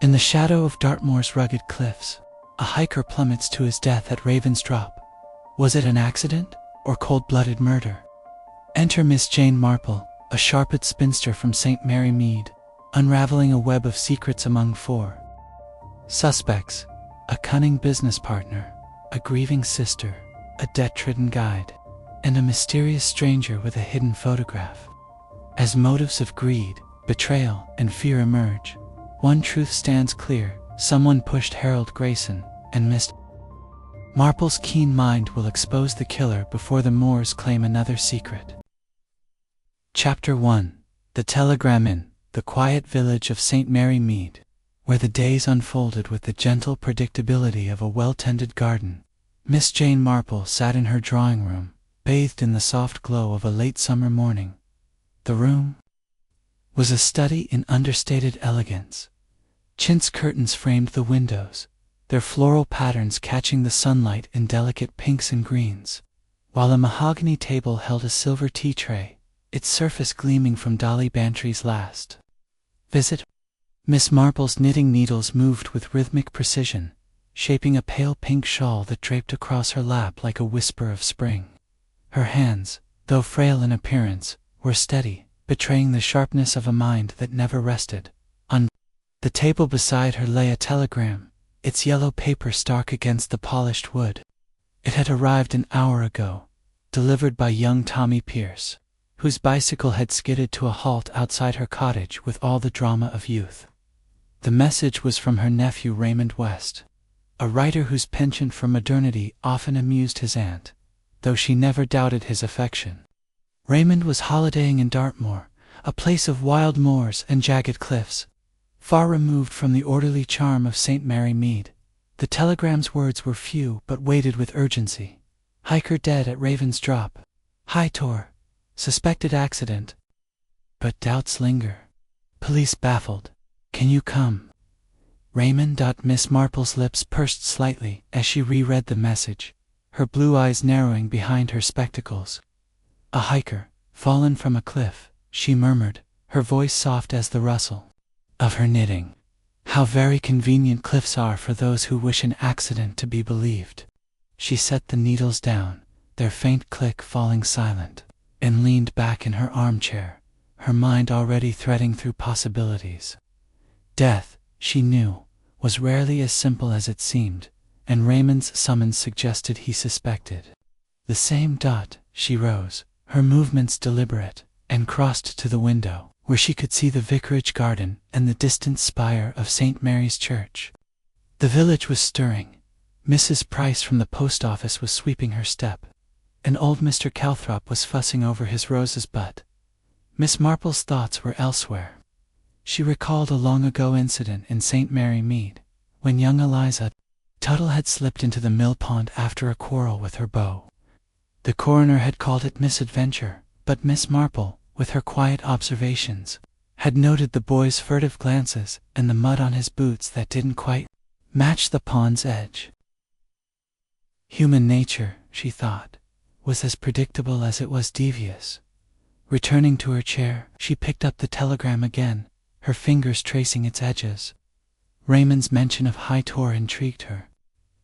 In the shadow of Dartmoor's rugged cliffs, a hiker plummets to his death at Raven's Drop. Was it an accident or cold-blooded murder? Enter Miss Jane Marple, a sharp-witted spinster from St. Mary Mead, unraveling a web of secrets among four suspects: a cunning business partner, a grieving sister, a debt-ridden guide, and a mysterious stranger with a hidden photograph. As motives of greed, betrayal, and fear emerge, one truth stands clear: someone pushed Harold Grayson, and Miss Marple's keen mind will expose the killer before the moors claim another secret. Chapter 1. The Telegram Inn, the quiet village of St. Mary Mead, where the days unfolded with the gentle predictability of a well-tended garden. Miss Jane Marple sat in her drawing room, bathed in the soft glow of a late summer morning. The room was a study in understated elegance. Chintz curtains framed the windows, their floral patterns catching the sunlight in delicate pinks and greens, while a mahogany table held a silver tea tray, its surface gleaming from Dolly Bantry's last visit. Miss Marple's knitting needles moved with rhythmic precision, shaping a pale pink shawl that draped across her lap like a whisper of spring. Her hands, though frail in appearance, were steady, betraying the sharpness of a mind that never rested. On the table beside her lay a telegram, its yellow paper stark against the polished wood. It had arrived an hour ago, delivered by young Tommy Pierce, whose bicycle had skidded to a halt outside her cottage with all the drama of youth. The message was from her nephew Raymond West, a writer whose penchant for modernity often amused his aunt, though she never doubted his affection. Raymond was holidaying in Dartmoor, a place of wild moors and jagged cliffs, far removed from the orderly charm of St. Mary Mead. The telegram's words were few but weighted with urgency. Hiker dead at Raven's Drop. High Tor. Suspected accident. But doubts linger. Police baffled. Can you come? Raymond. Miss Marple's lips pursed slightly as she reread the message, her blue eyes narrowing behind her spectacles. A hiker, fallen from a cliff, she murmured, her voice soft as the rustle of her knitting. How very convenient cliffs are for those who wish an accident to be believed. She set the needles down, their faint click falling silent, and leaned back in her armchair, her mind already threading through possibilities. Death, she knew, was rarely as simple as it seemed, and Raymond's summons suggested he suspected the same. She rose, her movements deliberate, and crossed to the window, where she could see the vicarage garden and the distant spire of St. Mary's Church. The village was stirring. Mrs. Price from the post office was sweeping her step, and old Mr. Calthrop was fussing over his rose's butt. Miss Marple's thoughts were elsewhere. She recalled a long-ago incident in St. Mary Mead, when young Eliza Tuttle had slipped into the mill pond after a quarrel with her beau. The coroner had called it misadventure, but Miss Marple, with her quiet observations, had noted the boy's furtive glances and the mud on his boots that didn't quite match the pond's edge. Human nature, she thought, was as predictable as it was devious. Returning to her chair, she picked up the telegram again, her fingers tracing its edges. Raymond's mention of High Tor intrigued her.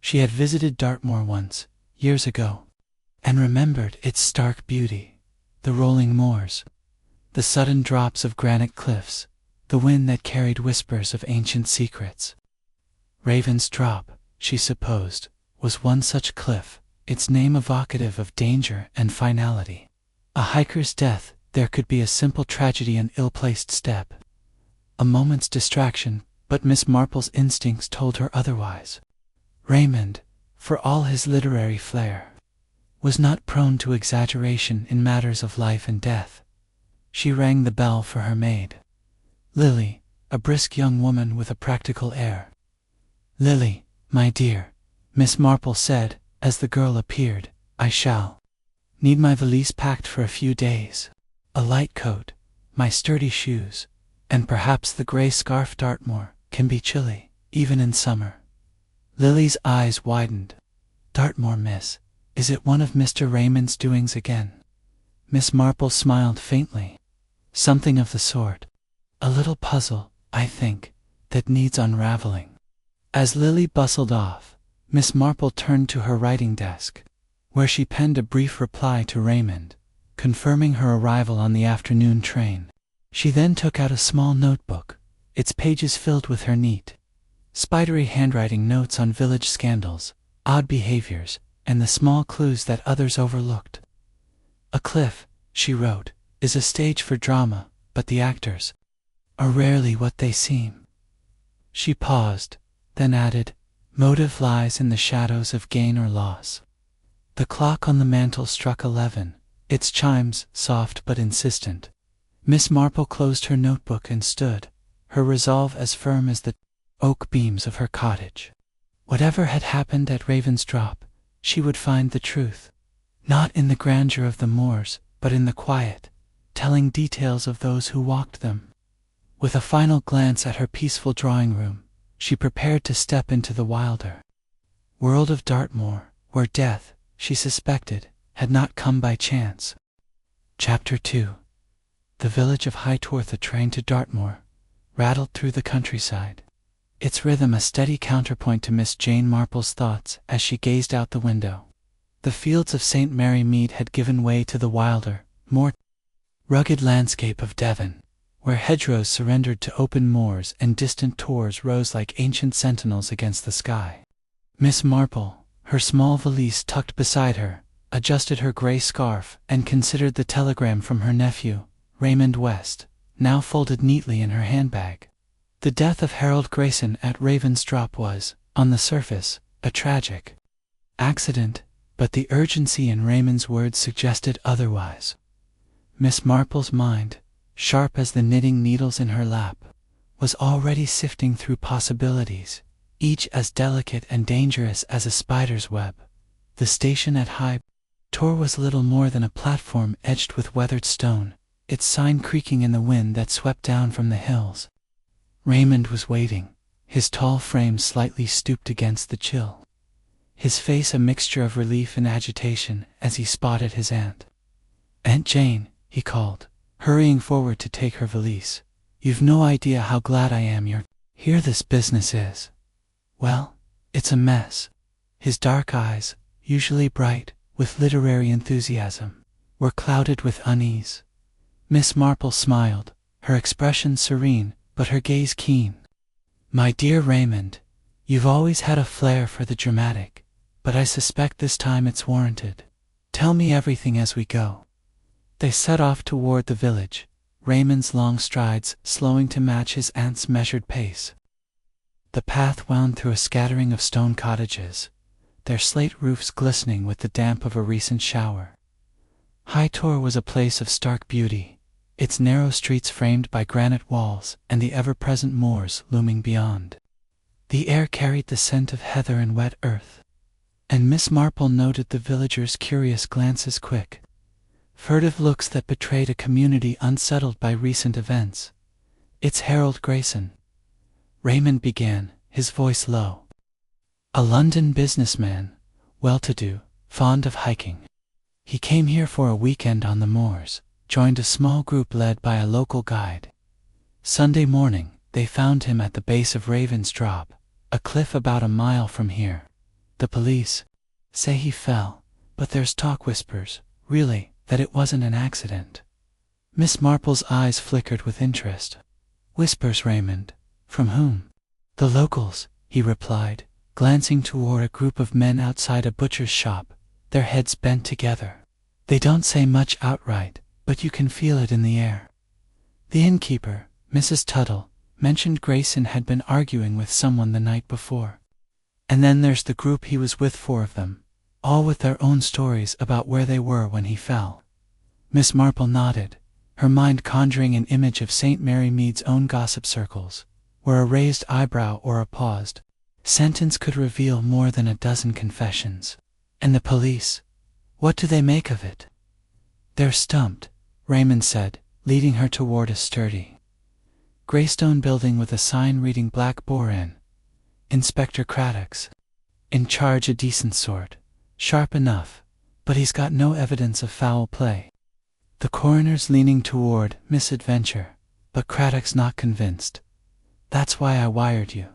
She had visited Dartmoor once, years ago, and remembered its stark beauty: the rolling moors, the sudden drops of granite cliffs, the wind that carried whispers of ancient secrets. Raven's Drop, she supposed, was one such cliff, its name evocative of danger and finality. A hiker's death, there could be a simple tragedy, an ill-placed step, a moment's distraction, but Miss Marple's instincts told her otherwise. Raymond, for all his literary flair, was not prone to exaggeration in matters of life and death. She rang the bell for her maid, Lily, a brisk young woman with a practical air. "Lily, my dear," Miss Marple said, as the girl appeared, "I shall need my valise packed for a few days, a light coat, my sturdy shoes, and perhaps the gray scarf. Dartmoor can be chilly, even in summer." Lily's eyes widened. "Dartmoor, miss? Is it one of Mr. Raymond's doings again?" Miss Marple smiled faintly. "Something of the sort. A little puzzle, I think, that needs unraveling. As Lily bustled off, Miss Marple turned to her writing desk, where she penned a brief reply to Raymond, confirming her arrival on the afternoon train. She then took out a small notebook, its pages filled with her neat, spidery handwriting notes on village scandals, odd behaviors, and the small clues that others overlooked. "A cliff," she wrote, "is a stage for drama, but the actors are rarely what they seem." She paused, then added, "Motive lies in the shadows of gain or loss." The clock on the mantel struck 11, its chimes soft but insistent. Miss Marple closed her notebook and stood, her resolve as firm as the oak beams of her cottage. Whatever had happened at Raven's Drop, she would find the truth, not in the grandeur of the moors, but in the quiet, telling details of those who walked them. With a final glance at her peaceful drawing room, she prepared to step into the wilder world of Dartmoor, where death, she suspected, had not come by chance. Chapter 2. The village of High Tor. The train to Dartmoor rattled through the countryside, its rhythm a steady counterpoint to Miss Jane Marple's thoughts as she gazed out the window. The fields of St. Mary Mead had given way to the wilder, more rugged landscape of Devon, where hedgerows surrendered to open moors and distant tors rose like ancient sentinels against the sky. Miss Marple, her small valise tucked beside her, adjusted her gray scarf and considered the telegram from her nephew, Raymond West, now folded neatly in her handbag. The death of Harold Grayson at Raven's Drop was, on the surface, a tragic accident, but the urgency in Raymond's words suggested otherwise. Miss Marple's mind, sharp as the knitting needles in her lap, was already sifting through possibilities, each as delicate and dangerous as a spider's web. The station at High Tor was little more than a platform edged with weathered stone, its sign creaking in the wind that swept down from the hills. Raymond was waiting, his tall frame slightly stooped against the chill, his face a mixture of relief and agitation as he spotted his aunt. "Aunt Jane," he called, hurrying forward to take her valise, "you've no idea how glad I am you're here. This business is, well, it's a mess." His dark eyes, usually bright with literary enthusiasm, were clouded with unease. Miss Marple smiled, her expression serene, but her gaze keen. "My dear Raymond, you've always had a flair for the dramatic, but I suspect this time it's warranted. Tell me everything as we go." They set off toward the village, Raymond's long strides slowing to match his aunt's measured pace. The path wound through a scattering of stone cottages, their slate roofs glistening with the damp of a recent shower. High Tor was a place of stark beauty, its narrow streets framed by granite walls and the ever-present moors looming beyond. The air carried the scent of heather and wet earth, and Miss Marple noted the villagers' curious glances, quick, furtive looks that betrayed a community unsettled by recent events. "It's Harold Grayson," Raymond began, his voice low. "A London businessman, well-to-do, fond of hiking. He came here for a weekend on the moors, joined a small group led by a local guide. Sunday morning, they found him at the base of Raven's Drop, a cliff about a mile from here. The police say he fell, but there's talk, whispers, really, that it wasn't an accident." Miss Marple's eyes flickered with interest. "Whispers, Raymond? From whom?" "The locals," he replied, glancing toward a group of men outside a butcher's shop, their heads bent together. "They don't say much outright, but you can feel it in the air. The innkeeper, Mrs. Tuttle, mentioned Grayson had been arguing with someone the night before. And then there's the group he was with, 4 of them, all with their own stories about where they were when he fell." Miss Marple nodded, her mind conjuring an image of St. Mary Mead's own gossip circles, where a raised eyebrow or a paused sentence could reveal more than a dozen confessions. "And the police, what do they make of it?" "They're stumped," Raymond said, leading her toward a sturdy graystone building with a sign reading Black Boar Inn. "Inspector Craddock's in charge, a decent sort, sharp enough, but he's got no evidence of foul play. The coroner's leaning toward misadventure, but Craddock's not convinced. That's why I wired you.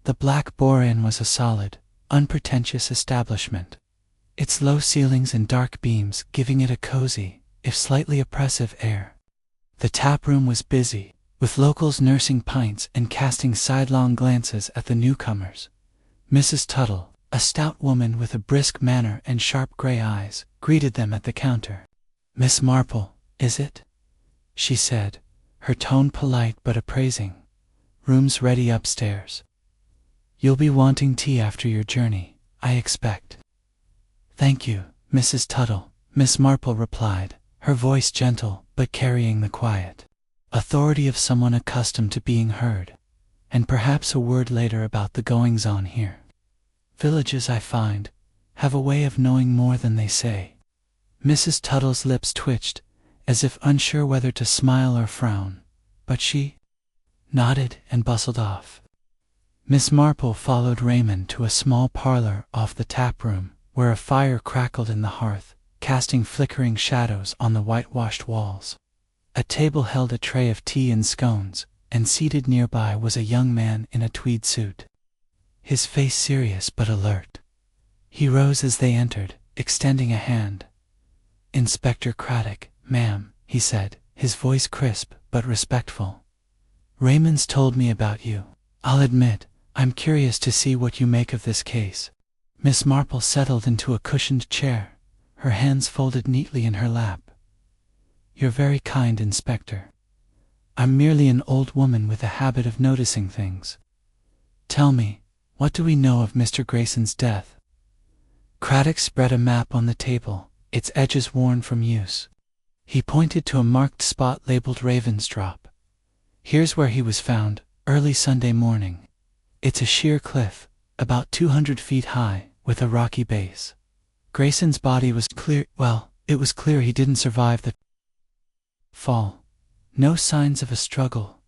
The Black Boar Inn was a solid, unpretentious establishment. Its low ceilings and dark beams giving it a cozy, if slightly oppressive air. The tap room was busy, with locals nursing pints and casting sidelong glances at the newcomers. Mrs. Tuttle, a stout woman with a brisk manner and sharp gray eyes, greeted them at the counter. "Miss Marple, is it?" she said, her tone polite but appraising. "Room's ready upstairs. You'll be wanting tea after your journey, I expect." "Thank you, Mrs. Tuttle," Miss Marple replied, her voice gentle but carrying the quiet authority of someone accustomed to being heard, and perhaps a word later about the goings-on here. "Villages, I find, have a way of knowing more than they say." Mrs. Tuttle's lips twitched, as if unsure whether to smile or frown, but she nodded and bustled off. Miss Marple followed Raymond to a small parlor off the tap room, where a fire crackled in the hearth, casting flickering shadows on the whitewashed walls. A table held a tray of tea and scones, and seated nearby was a young man in a tweed suit, his face serious but alert. He rose as they entered, extending a hand. "Inspector Craddock, ma'am," he said, his voice crisp but respectful. "Raymond's told me about you. I'll admit, I'm curious to see what you make of this case." Miss Marple settled into a cushioned chair, her hands folded neatly in her lap. "You're very kind, Inspector. I'm merely an old woman with a habit of noticing things. Tell me, what do we know of Mr. Grayson's death?" Craddock spread a map on the table, its edges worn from use. He pointed to a marked spot labeled Raven's Drop. "Here's where he was found, early Sunday morning. It's a sheer cliff, about 200 feet high, with a rocky base. Grayson's body was it was clear he didn't survive the fall. No signs of a struggle,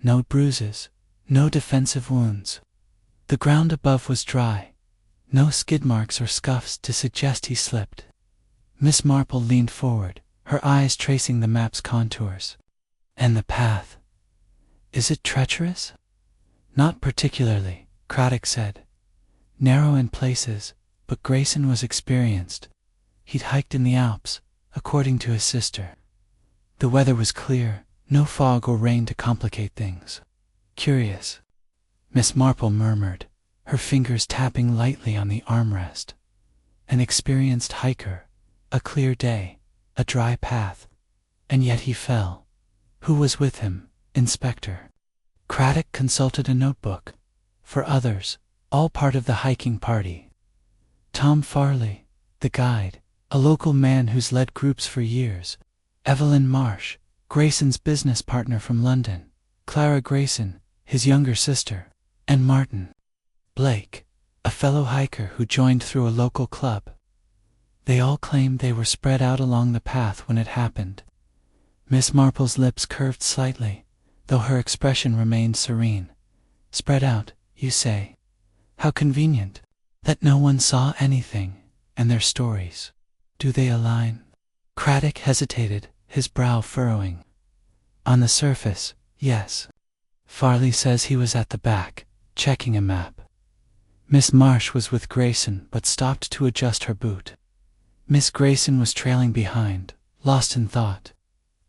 no bruises, no defensive wounds. The ground above was dry, no skid marks or scuffs to suggest he slipped." Miss Marple leaned forward, her eyes tracing the map's contours. "And the path? Is it treacherous?" "Not particularly," Craddock said. "Narrow in places, but Grayson was experienced. He'd hiked in the Alps, according to his sister. The weather was clear, no fog or rain to complicate things." "Curious," Miss Marple murmured, her fingers tapping lightly on the armrest. "An experienced hiker, a clear day, a dry path, and yet he fell. Who was with him, Inspector?" Craddock consulted a notebook. "For others, all part of the hiking party. Tom Farley, the guide, a local man who's led groups for years. Evelyn Marsh, Grayson's business partner from London. Clara Grayson, his younger sister. And Martin Blake, a fellow hiker who joined through a local club. They all claimed they were spread out along the path when it happened." Miss Marple's lips curved slightly, though her expression remained serene. "Spread out, you say? How convenient. That no one saw anything, and their stories, do they align?" Craddock hesitated, his brow furrowing. "On the surface, yes. Farley says he was at the back, checking a map. Miss Marsh was with Grayson but stopped to adjust her boot. Miss Grayson was trailing behind, lost in thought.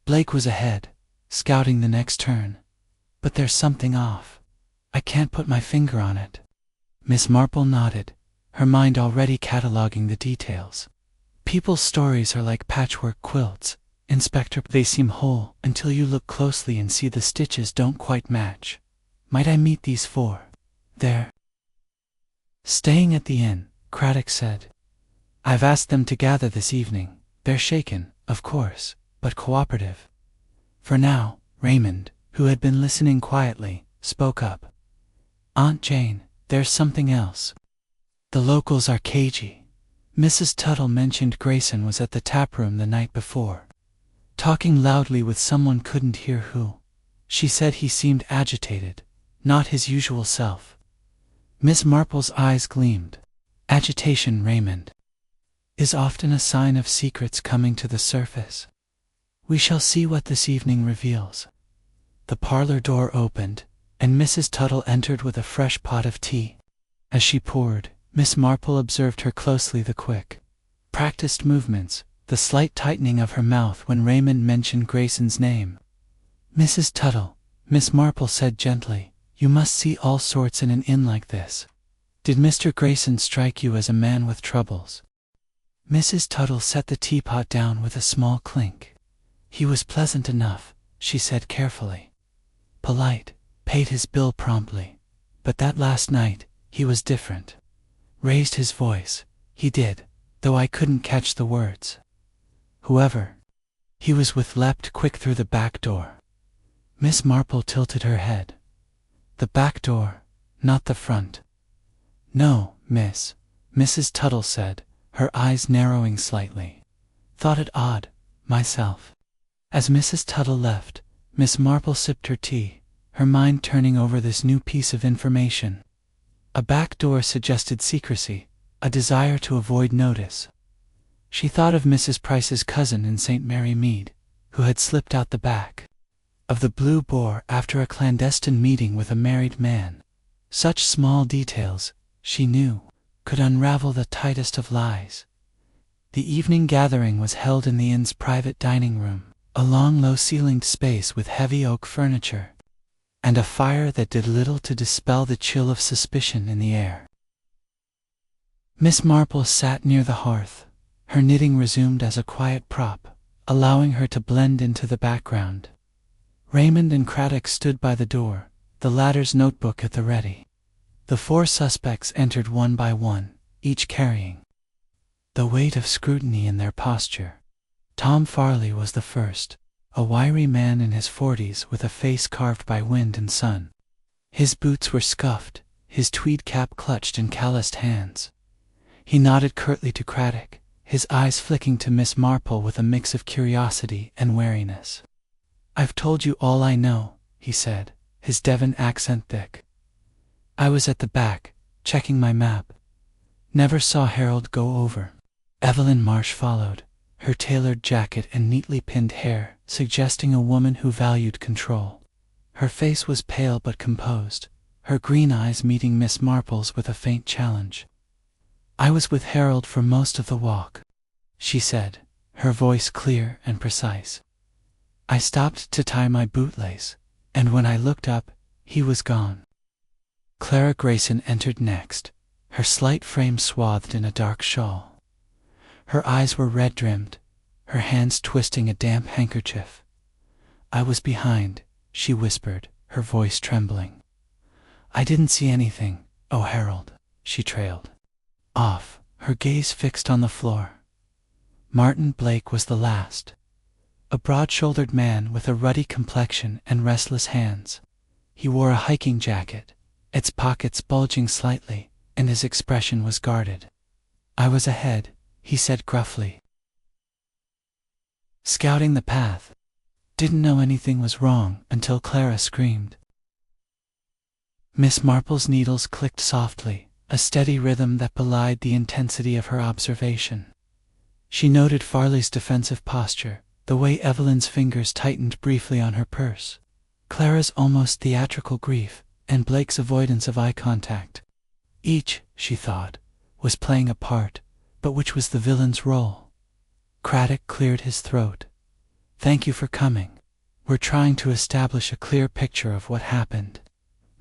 Blake was ahead, scouting the next turn. But there's something off. I can't put my finger on it." Miss Marple nodded, her mind already cataloging the details. "People's stories are like patchwork quilts, Inspector. They seem whole until you look closely and see the stitches don't quite match. Might I meet these four? They're staying at the inn," Craddock said. "I've asked them to gather this evening. They're shaken, of course, but cooperative." For now, Raymond, who had been listening quietly, spoke up. "Aunt Jane, there's something else. The locals are cagey. Mrs. Tuttle mentioned Grayson was at the tap room the night before, talking loudly with someone couldn't hear who. She said he seemed agitated, not his usual self." Miss Marple's eyes gleamed. "Agitation, Raymond, is often a sign of secrets coming to the surface. We shall see what this evening reveals." The parlor door opened, and Mrs. Tuttle entered with a fresh pot of tea. As she poured, Miss Marple observed her closely, the quick, practiced movements, the slight tightening of her mouth when Raymond mentioned Grayson's name. "Mrs. Tuttle," Miss Marple said gently, "you must see all sorts in an inn like this. Did Mr. Grayson strike you as a man with troubles?" Mrs. Tuttle set the teapot down with a small clink. "He was pleasant enough," she said carefully. "Polite, paid his bill promptly. But that last night, he was different. Raised his voice, he did, though I couldn't catch the words. Whoever he was with leapt quick through the back door." Miss Marple tilted her head. "The back door, not the front." "No, miss," Mrs. Tuttle said, her eyes narrowing slightly. "Thought it odd, myself." As Mrs. Tuttle left, Miss Marple sipped her tea, her mind turning over this new piece of information. A back door suggested secrecy, a desire to avoid notice. She thought of Mrs. Price's cousin in St. Mary Mead, who had slipped out the back. Of the Blue Boar after a clandestine meeting with a married man. Such small details, she knew, could unravel the tightest of lies. The evening gathering was held in the inn's private dining room, a long low-ceilinged space with heavy oak furniture, and a fire that did little to dispel the chill of suspicion in the air. Miss Marple sat near the hearth, her knitting resumed as a quiet prop, allowing her to blend into the background. Raymond and Craddock stood by the door, the latter's notebook at the ready. The four suspects entered one by one, each carrying the weight of scrutiny in their posture. Tom Farley was the first, a wiry man in his 40s with a face carved by wind and sun. His boots were scuffed, his tweed cap clutched in calloused hands. He nodded curtly to Craddock, his eyes flicking to Miss Marple with a mix of curiosity and wariness. "I've told you all I know," he said, his Devon accent thick. "I was at the back, checking my map. Never saw Harold go over." Evelyn Marsh followed, her tailored jacket and neatly pinned hair suggesting a woman who valued control. Her face was pale but composed, her green eyes meeting Miss Marple's with a faint challenge. "I was with Harold for most of the walk," she said, her voice clear and precise. "I stopped to tie my bootlace, and when I looked up, he was gone." Clara Grayson entered next, her slight frame swathed in a dark shawl. Her eyes were red-rimmed, her hands twisting a damp handkerchief. "I was behind," she whispered, her voice trembling. "I didn't see anything, oh Harold," she trailed off, her gaze fixed on the floor. Martin Blake was the last. A broad-shouldered man with a ruddy complexion and restless hands. He wore a hiking jacket, its pockets bulging slightly, and his expression was guarded. "I was ahead," he said gruffly. "Scouting the path. Didn't know anything was wrong until Clara screamed." Miss Marple's needles clicked softly, a steady rhythm that belied the intensity of her observation. She noted Farley's defensive posture, the way Evelyn's fingers tightened briefly on her purse, Clara's almost theatrical grief, and Blake's avoidance of eye contact. Each, she thought, was playing a part, but which was the villain's role? Craddock cleared his throat. "Thank you for coming. We're trying to establish a clear picture of what happened.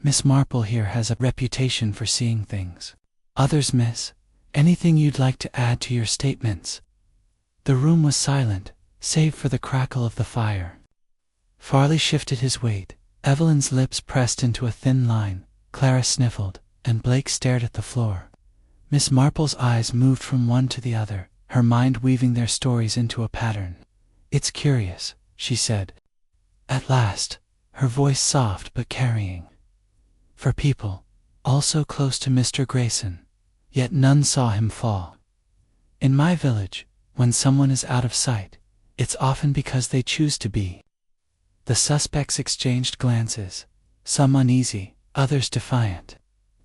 Miss Marple here has a reputation for seeing things. Others miss. Anything you'd like to add to your statements?" The room was silent, save for the crackle of the fire. Farley shifted his weight, Evelyn's lips pressed into a thin line, Clara sniffled, and Blake stared at the floor. Miss Marple's eyes moved from one to the other, her mind weaving their stories into a pattern. "It's curious," she said. At last, her voice soft but carrying. "For people, all so close to Mr. Grayson, yet none saw him fall. In my village, when someone is out of sight, it's often because they choose to be." The suspects exchanged glances, some uneasy, others defiant.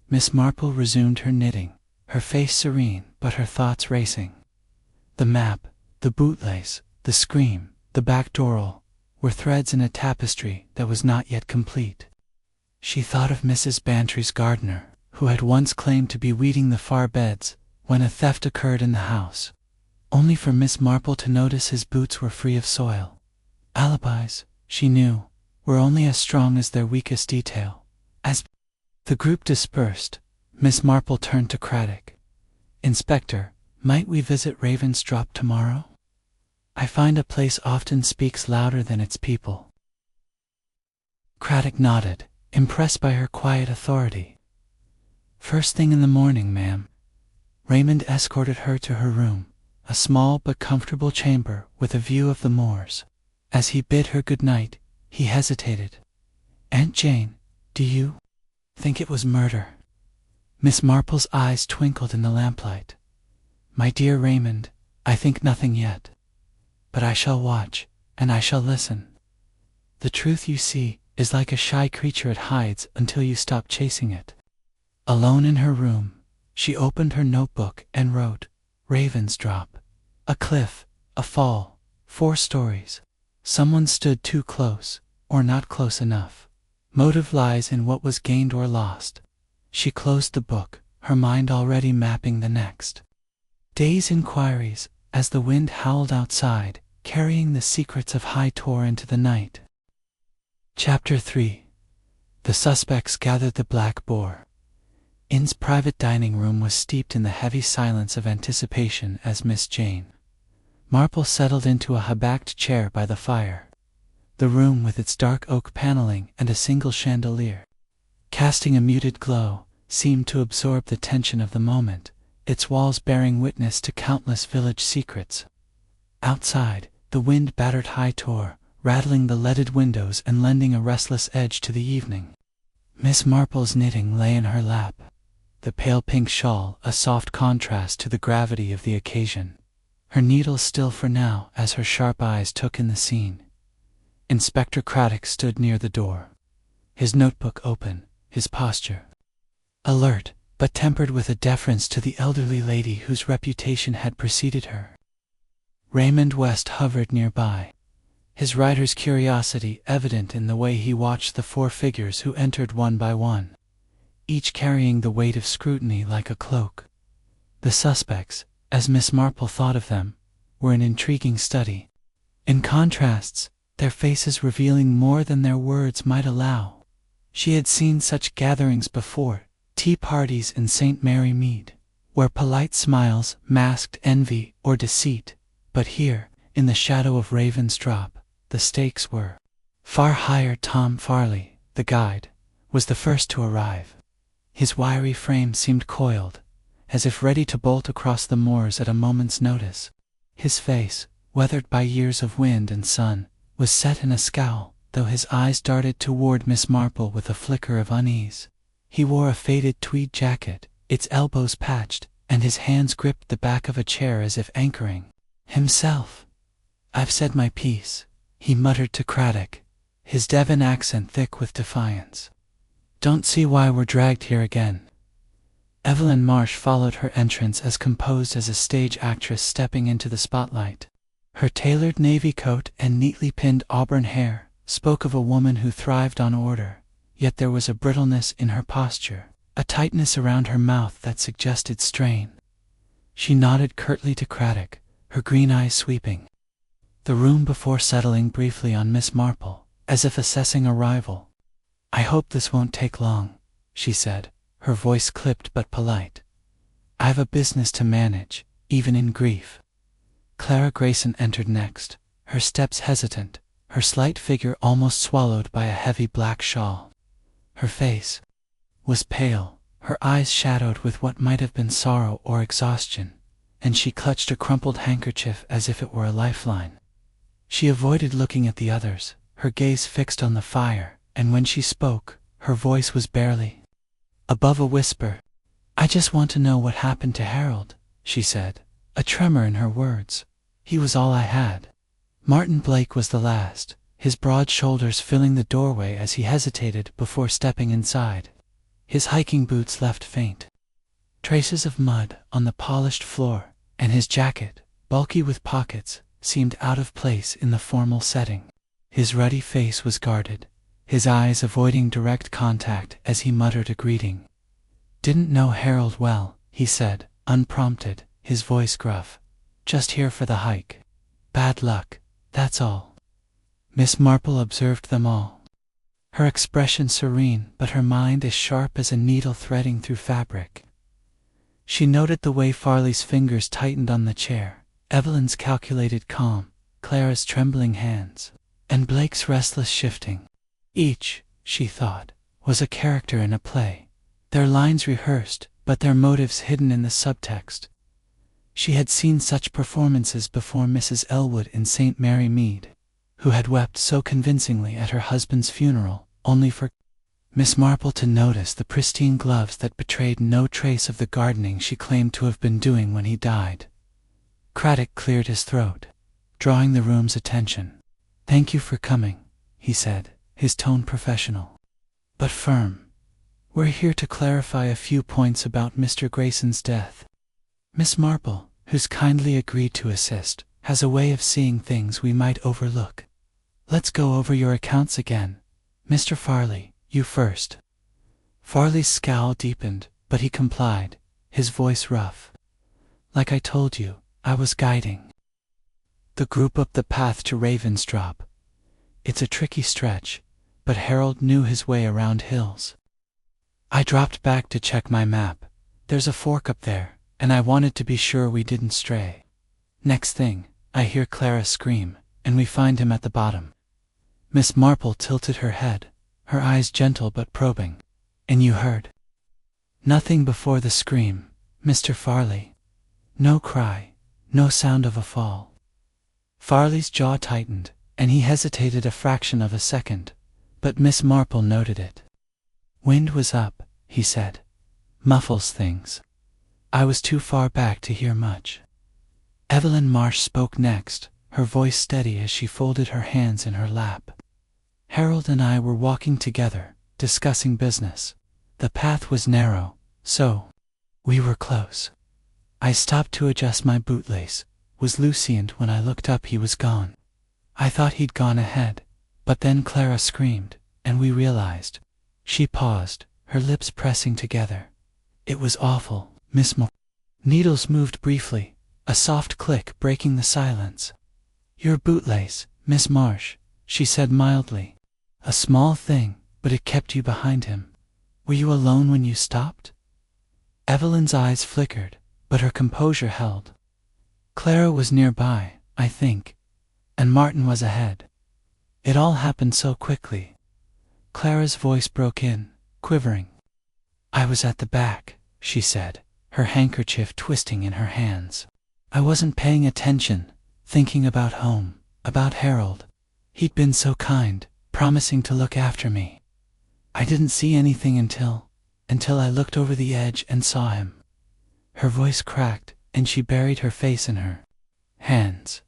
Miss Marple resumed her knitting, her face serene but her thoughts racing. The map, the bootlace, the scream, the back door were threads in a tapestry that was not yet complete. She thought of Mrs. Bantry's gardener, who had once claimed to be weeding the far beds when a theft occurred in the house, only for Miss Marple to notice his boots were free of soil. Alibis, she knew, were only as strong as their weakest detail. As the group dispersed, Miss Marple turned to Craddock. "Inspector, might we visit Raven's Drop tomorrow? I find a place often speaks louder than its people." Craddock nodded, impressed by her quiet authority. "First thing in the morning, ma'am." Raymond escorted her to her room, a small but comfortable chamber with a view of the moors. As he bid her good night, he hesitated. "Aunt Jane, do you think it was murder?" Miss Marple's eyes twinkled in the lamplight. "My dear Raymond, I think nothing yet. But I shall watch, and I shall listen. The truth, you see, is like a shy creature, it hides until you stop chasing it." Alone in her room, she opened her notebook and wrote, "Raven's Drop. A cliff, a fall, 4 stories. Someone stood too close, or not close enough. Motive lies in what was gained or lost." She closed the book, her mind already mapping the next day's inquiries, as the wind howled outside, carrying the secrets of High Tor into the night. Chapter 3. The suspects gathered the Black Boar. Inn's private dining room was steeped in the heavy silence of anticipation as Miss Jane Marple settled into a high-backed chair by the fire. The room, with its dark oak paneling and a single chandelier casting a muted glow, seemed to absorb the tension of the moment, its walls bearing witness to countless village secrets. Outside, the wind battered High Tor, rattling the leaded windows and lending a restless edge to the evening. Miss Marple's knitting lay in her lap, the pale pink shawl a soft contrast to the gravity of the occasion. Her needle still for now as her sharp eyes took in the scene. Inspector Craddock stood near the door, his notebook open, his posture alert, but tempered with a deference to the elderly lady whose reputation had preceded her. Raymond West hovered nearby, his rider's curiosity evident in the way he watched the 4 figures who entered one by one, each carrying the weight of scrutiny like a cloak. The suspects, as Miss Marple thought of them, were an intriguing study in contrasts, their faces revealing more than their words might allow. She had seen such gatherings before, tea parties in St. Mary Mead, where polite smiles masked envy or deceit, but here, in the shadow of Raven's Drop, the stakes were far higher. Tom Farley, the guide, was the first to arrive. His wiry frame seemed coiled, as if ready to bolt across the moors at a moment's notice. His face, weathered by years of wind and sun, was set in a scowl, though his eyes darted toward Miss Marple with a flicker of unease. He wore a faded tweed jacket, its elbows patched, and his hands gripped the back of a chair as if anchoring himself. "I've said my piece," he muttered to Craddock, his Devon accent thick with defiance. "Don't see why we're dragged here again." Evelyn Marsh followed her entrance as composed as a stage actress stepping into the spotlight. Her tailored navy coat and neatly pinned auburn hair spoke of a woman who thrived on order, yet there was a brittleness in her posture, a tightness around her mouth that suggested strain. She nodded curtly to Craddock, her green eyes sweeping the room before settling briefly on Miss Marple, as if assessing a rival. "I hope this won't take long," she said, her voice clipped but polite. "I've a business to manage, even in grief." Clara Grayson entered next, her steps hesitant, her slight figure almost swallowed by a heavy black shawl. Her face was pale, her eyes shadowed with what might have been sorrow or exhaustion, and she clutched a crumpled handkerchief as if it were a lifeline. She avoided looking at the others, her gaze fixed on the fire, and when she spoke, her voice was barely above a whisper. "I just want to know what happened to Harold," she said, a tremor in her words. "He was all I had." Martin Blake was the last, his broad shoulders filling the doorway as he hesitated before stepping inside. His hiking boots left faint traces of mud on the polished floor, and his jacket, bulky with pockets, seemed out of place in the formal setting. His ruddy face was guarded, his eyes avoiding direct contact as he muttered a greeting. "Didn't know Harold well," he said, unprompted, his voice gruff. "Just here for the hike. Bad luck, that's all." Miss Marple observed them all. Her expression serene, but her mind as sharp as a needle threading through fabric. She noted the way Farley's fingers tightened on the chair, Evelyn's calculated calm, Clara's trembling hands, and Blake's restless shifting. Each, she thought, was a character in a play, their lines rehearsed, but their motives hidden in the subtext. She had seen such performances before Mrs. Elwood in St. Mary Mead, who had wept so convincingly at her husband's funeral, only for Miss Marple to notice the pristine gloves that betrayed no trace of the gardening she claimed to have been doing when he died. Craddock cleared his throat, drawing the room's attention. "Thank you for coming," he said, his tone professional, but firm. "We're here to clarify a few points about Mr. Grayson's death. Miss Marple, who's kindly agreed to assist, has a way of seeing things we might overlook. Let's go over your accounts again. Mr. Farley, you first." Farley's scowl deepened, but he complied, his voice rough. "Like I told you, I was guiding the group up the path to Ravensdrop. It's a tricky stretch, but Harold knew his way around hills. I dropped back to check my map. There's a fork up there, and I wanted to be sure we didn't stray. Next thing, I hear Clara scream, and we find him at the bottom." Miss Marple tilted her head, her eyes gentle but probing. "And you heard nothing before the scream, Mr. Farley? No cry, no sound of a fall?" Farley's jaw tightened, and he hesitated a fraction of a second, but Miss Marple noted it. "Wind was up," he said. "Muffles things. I was too far back to hear much." Evelyn Marsh spoke next, her voice steady as she folded her hands in her lap. "Harold and I were walking together, discussing business. The path was narrow, so we were close. I stopped to adjust my bootlace, was loosened when I looked up he was gone. I thought he'd gone ahead, but then Clara screamed, and we realized." She paused, her lips pressing together. "It was awful, Miss Marple." Needles moved briefly, a soft click breaking the silence. "Your bootlace, Miss Marsh," she said mildly. "A small thing, but it kept you behind him. Were you alone when you stopped?" Evelyn's eyes flickered, but her composure held. "Clara was nearby, I think, and Martin was ahead. It all happened so quickly." Clara's voice broke in, quivering. "I was at the back," she said, her handkerchief twisting in her hands. "I wasn't paying attention, thinking about home, about Harold. He'd been so kind, promising to look after me. I didn't see anything until I looked over the edge and saw him." Her voice cracked, and she buried her face in her hands.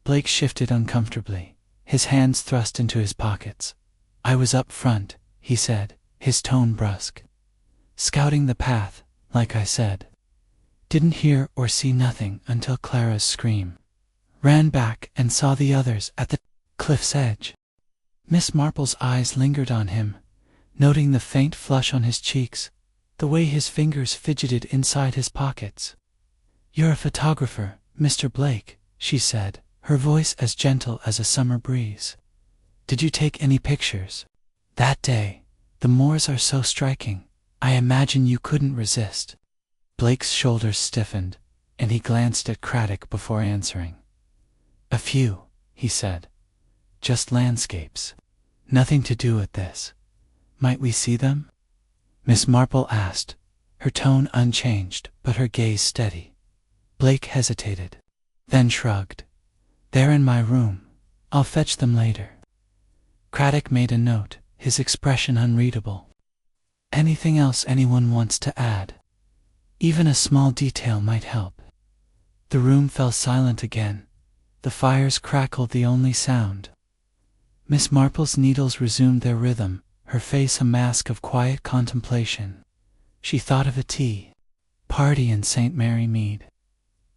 Blake shifted uncomfortably, his hands thrust into his pockets. "I was up front," he said, his tone brusque. "Scouting the path, like I said. Didn't hear or see nothing until Clara's scream. Ran back and saw the others at the cliff's edge." Miss Marple's eyes lingered on him, noting the faint flush on his cheeks, the way his fingers fidgeted inside his pockets. "You're a photographer, Mr. Blake," she said, her voice as gentle as a summer breeze. "Did you take any pictures that day? The moors are so striking, I imagine you couldn't resist." Blake's shoulders stiffened, and he glanced at Craddock before answering. "A few," he said. "Just landscapes. Nothing to do with this. Might we see them?" Miss Marple asked, her tone unchanged but her gaze steady. Blake hesitated, then shrugged. "They're in my room. I'll fetch them later." Craddock made a note, his expression unreadable. "Anything else anyone wants to add? Even a small detail might help." The room fell silent again. The fires crackled the only sound. Miss Marple's needles resumed their rhythm, her face a mask of quiet contemplation. She thought of a tea party in St. Mary Mead,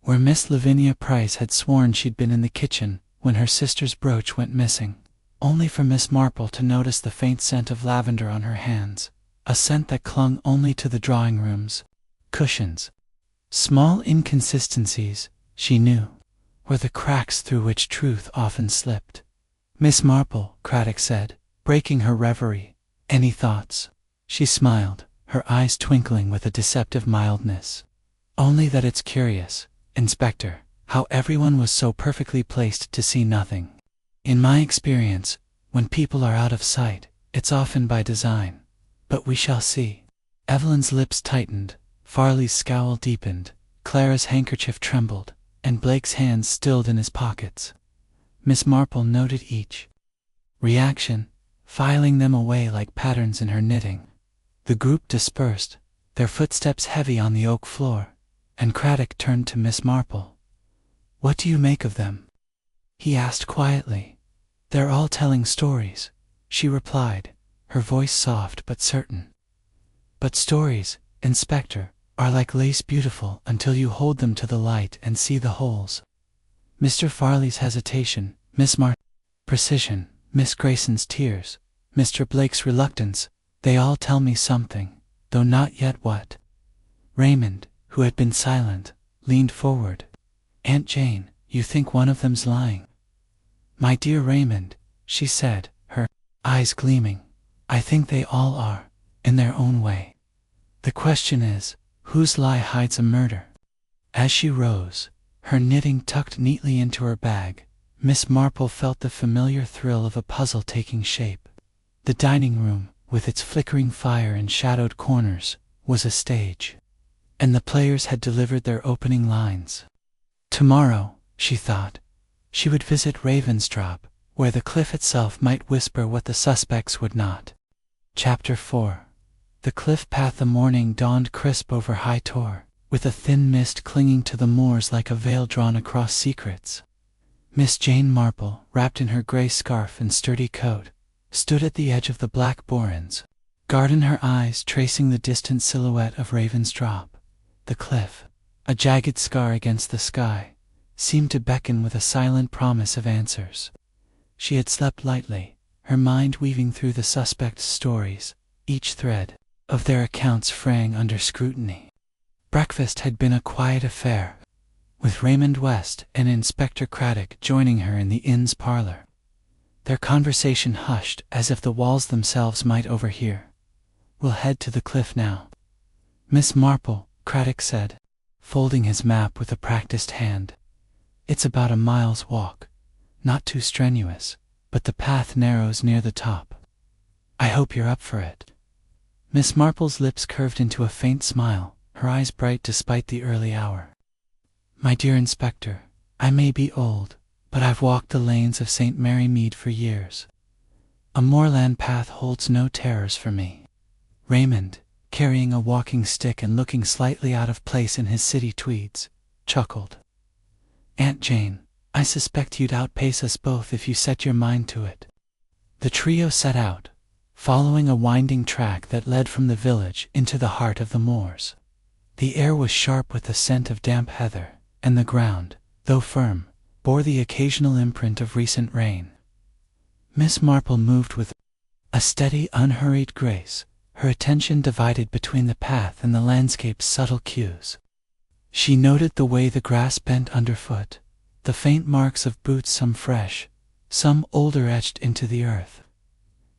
where Miss Lavinia Price had sworn she'd been in the kitchen when her sister's brooch went missing, only for Miss Marple to notice the faint scent of lavender on her hands, a scent that clung only to the drawing room's cushions. Small inconsistencies, she knew, were the cracks through which truth often slipped. "Miss Marple," Craddock said, breaking her reverie, "any thoughts?" She smiled, her eyes twinkling with a deceptive mildness. "Only that it's curious, Inspector, how everyone was so perfectly placed to see nothing. In my experience, when people are out of sight, it's often by design. But we shall see." Evelyn's lips tightened, Farley's scowl deepened, Clara's handkerchief trembled, and Blake's hands stilled in his pockets. Miss Marple noted each reaction, filing them away like patterns in her knitting. The group dispersed, their footsteps heavy on the oak floor, and Craddock turned to Miss Marple. "What do you make of them?" he asked quietly. "They're all telling stories," she replied, her voice soft but certain. "But stories, Inspector, are like lace, beautiful until you hold them to the light and see the holes." Mr. Farley's hesitation, Miss Marple's precision, Miss Grayson's tears, Mr. Blake's reluctance, they all tell me something, though not yet what. Raymond, who had been silent, leaned forward. "Aunt Jane, you think one of them's lying?" "My dear Raymond," she said, her eyes gleaming, "I think they all are, in their own way. The question is, whose lie hides a murder?" As she rose, her knitting tucked neatly into her bag, Miss Marple felt the familiar thrill of a puzzle taking shape. The dining room, with its flickering fire and shadowed corners, was a stage, and the players had delivered their opening lines. Tomorrow, she thought, she would visit Ravensdrop, where the cliff itself might whisper what the suspects would not. Chapter 4. The cliff path. The morning dawned crisp over High Tor, with a thin mist clinging to the moors like a veil drawn across secrets. Miss Jane Marple, wrapped in her grey scarf and sturdy coat, stood at the edge of the Black Borens garden, her eyes tracing the distant silhouette of Ravensdrop. The cliff, a jagged scar against the sky, seemed to beckon with a silent promise of answers. She had slept lightly, her mind weaving through the suspects' stories, each thread of their accounts fraying under scrutiny. Breakfast had been a quiet affair, with Raymond West and Inspector Craddock joining her in the inn's parlor. Their conversation hushed as if the walls themselves might overhear. "We'll head to the cliff now, Miss Marple," Craddock said, folding his map with a practiced hand. "It's about a mile's walk, not too strenuous, but the path narrows near the top. I hope you're up for it." Miss Marple's lips curved into a faint smile, her eyes bright despite the early hour. "My dear Inspector, I may be old, but I've walked the lanes of St. Mary Mead for years. A moorland path holds no terrors for me." Raymond, carrying a walking stick and looking slightly out of place in his city tweeds, chuckled. "Aunt Jane, I suspect you'd outpace us both if you set your mind to it." The trio set out, following a winding track that led from the village into the heart of the moors. The air was sharp with the scent of damp heather, and the ground, though firm, bore the occasional imprint of recent rain. Miss Marple moved with a steady, unhurried grace, her attention divided between the path and the landscape's subtle cues. She noted the way the grass bent underfoot, the faint marks of boots, some fresh, some older, etched into the earth.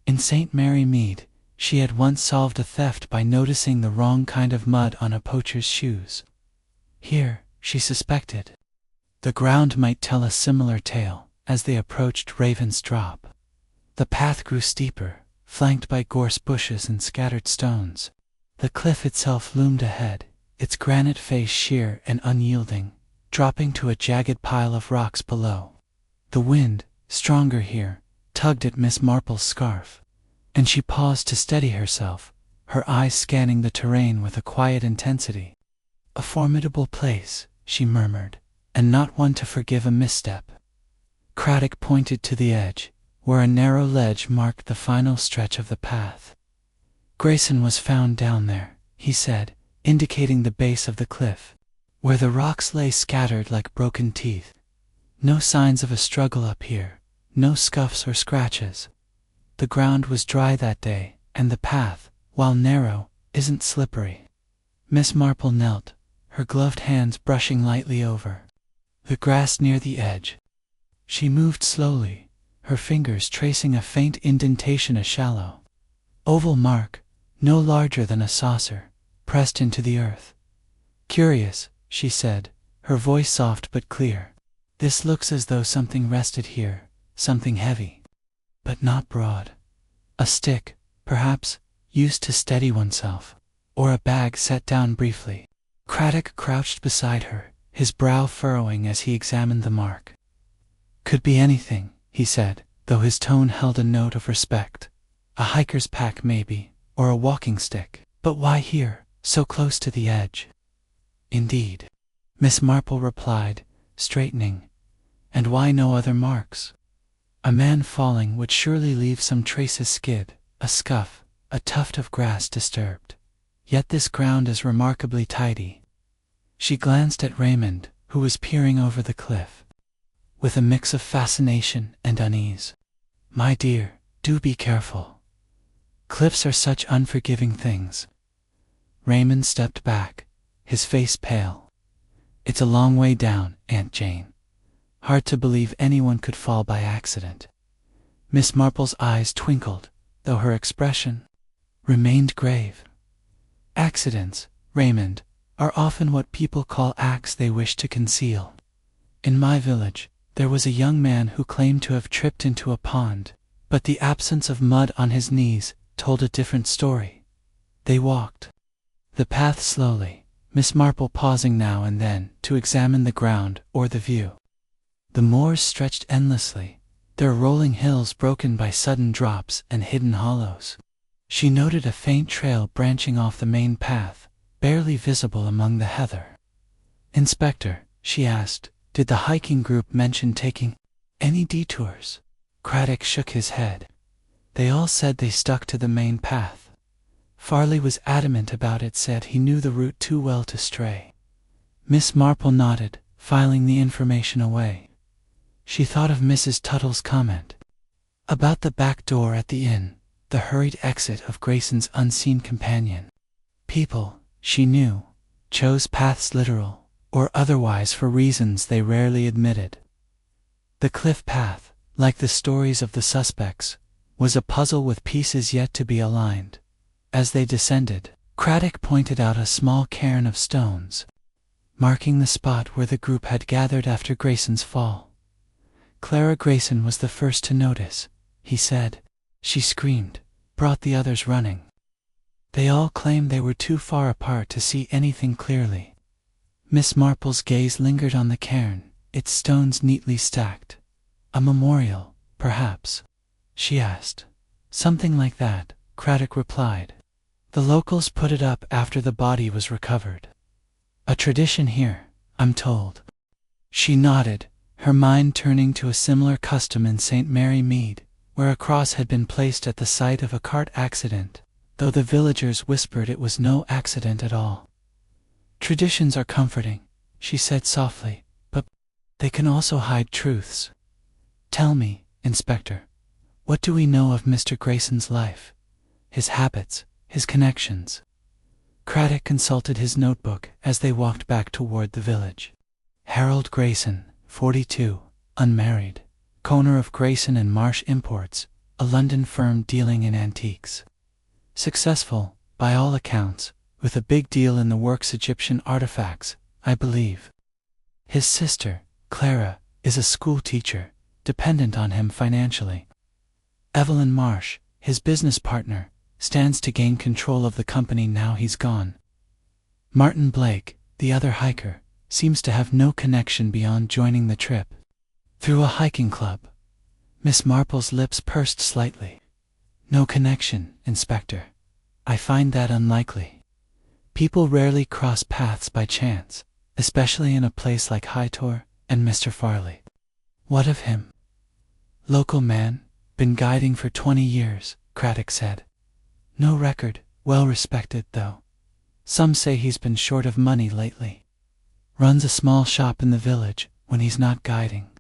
In St. Mary Mead, she had once solved a theft by noticing the wrong kind of mud on a poacher's shoes. Here, she suspected, the ground might tell a similar tale. As they approached Ravensdrop, the path grew steeper, flanked by gorse bushes and scattered stones. The cliff itself loomed ahead, its granite face sheer and unyielding, dropping to a jagged pile of rocks below. The wind, stronger here, tugged at Miss Marple's scarf, and she paused to steady herself, her eyes scanning the terrain with a quiet intensity. "A formidable place," she murmured, "and not one to forgive a misstep." Craddock pointed to the edge, where a narrow ledge marked the final stretch of the path. "Grayson was found down there," he said, indicating the base of the cliff, where the rocks lay scattered like broken teeth. "No signs of a struggle up here, no scuffs or scratches. The ground was dry that day, and the path, while narrow, isn't slippery. Miss Marple knelt, her gloved hands brushing lightly over the grass near the edge. She moved slowly, her fingers tracing a faint indentation, a shallow oval mark, no larger than a saucer, pressed into the earth. "Curious," she said, her voice soft but clear. "This looks as though something rested here, something heavy, but not broad. A stick, perhaps, used to steady oneself, or a bag set down briefly." Craddock crouched beside her, his brow furrowing as he examined the mark. "Could be anything," he said, though his tone held a note of respect. "A hiker's pack maybe, or a walking stick. But why here, so close to the edge?" "Indeed," Miss Marple replied, straightening. "And why no other marks? A man falling would surely leave some traces, skid, a scuff, a tuft of grass disturbed. Yet this ground is remarkably tidy." She glanced at Raymond, who was peering over the cliff with a mix of fascination and unease. "My dear, do be careful. Cliffs are such unforgiving things." Raymond stepped back, his face pale. "It's a long way down, Aunt Jane. Hard to believe anyone could fall by accident." Miss Marple's eyes twinkled, though her expression remained grave. "Accidents, Raymond, are often what people call acts they wish to conceal. In my village, there was a young man who claimed to have tripped into a pond, but the absence of mud on his knees told a different story. They walked the path slowly, Miss Marple pausing now and then to examine the ground or the view. The moors stretched endlessly, their rolling hills broken by sudden drops and hidden hollows. She noted a faint trail branching off the main path, barely visible among the heather. "Inspector," she asked, "did the hiking group mention taking any detours?" Craddock shook his head. "They all said they stuck to the main path. Farley was adamant about it, said he knew the route too well to stray." Miss Marple nodded, filing the information away. She thought of Mrs. Tuttle's comment about the back door at the inn, the hurried exit of Grayson's unseen companion. People, she knew, chose paths literal or otherwise for reasons they rarely admitted. The cliff path, like the stories of the suspects, was a puzzle with pieces yet to be aligned. As they descended, Craddock pointed out a small cairn of stones, marking the spot where the group had gathered after Grayson's fall. "Clara Grayson was the first to notice," he said. "She screamed, brought the others running. They all claimed they were too far apart to see anything clearly." Miss Marple's gaze lingered on the cairn, its stones neatly stacked. "A memorial, perhaps?" she asked. "Something like that," Craddock replied. "The locals put it up after the body was recovered. A tradition here, I'm told." She nodded, her mind turning to a similar custom in St. Mary Mead, where a cross had been placed at the site of a cart accident, though the villagers whispered it was no accident at all. "Traditions are comforting," she said softly, "but they can also hide truths. Tell me, Inspector, what do we know of Mr. Grayson's life, his habits, his connections?" Craddock consulted his notebook as they walked back toward the village. Harold Grayson, 42, unmarried, owner of Grayson and Marsh Imports, a London firm dealing in antiques. Successful, by all accounts, with a big deal in the works, Egyptian artifacts, I believe. His sister, Clara, is a school teacher, dependent on him financially. Evelyn Marsh, his business partner, stands to gain control of the company now he's gone. Martin Blake, the other hiker, seems to have no connection beyond joining the trip through a hiking club. Miss Marple's lips pursed slightly. "No connection, Inspector. I find that unlikely. People rarely cross paths by chance, especially in a place like High Tor and Mr. Farley." "What of him?" "Local man, been guiding for 20 years, Craddock said. No record, well respected though. Some say he's been short of money lately. Runs a small shop in the village when he's not guiding.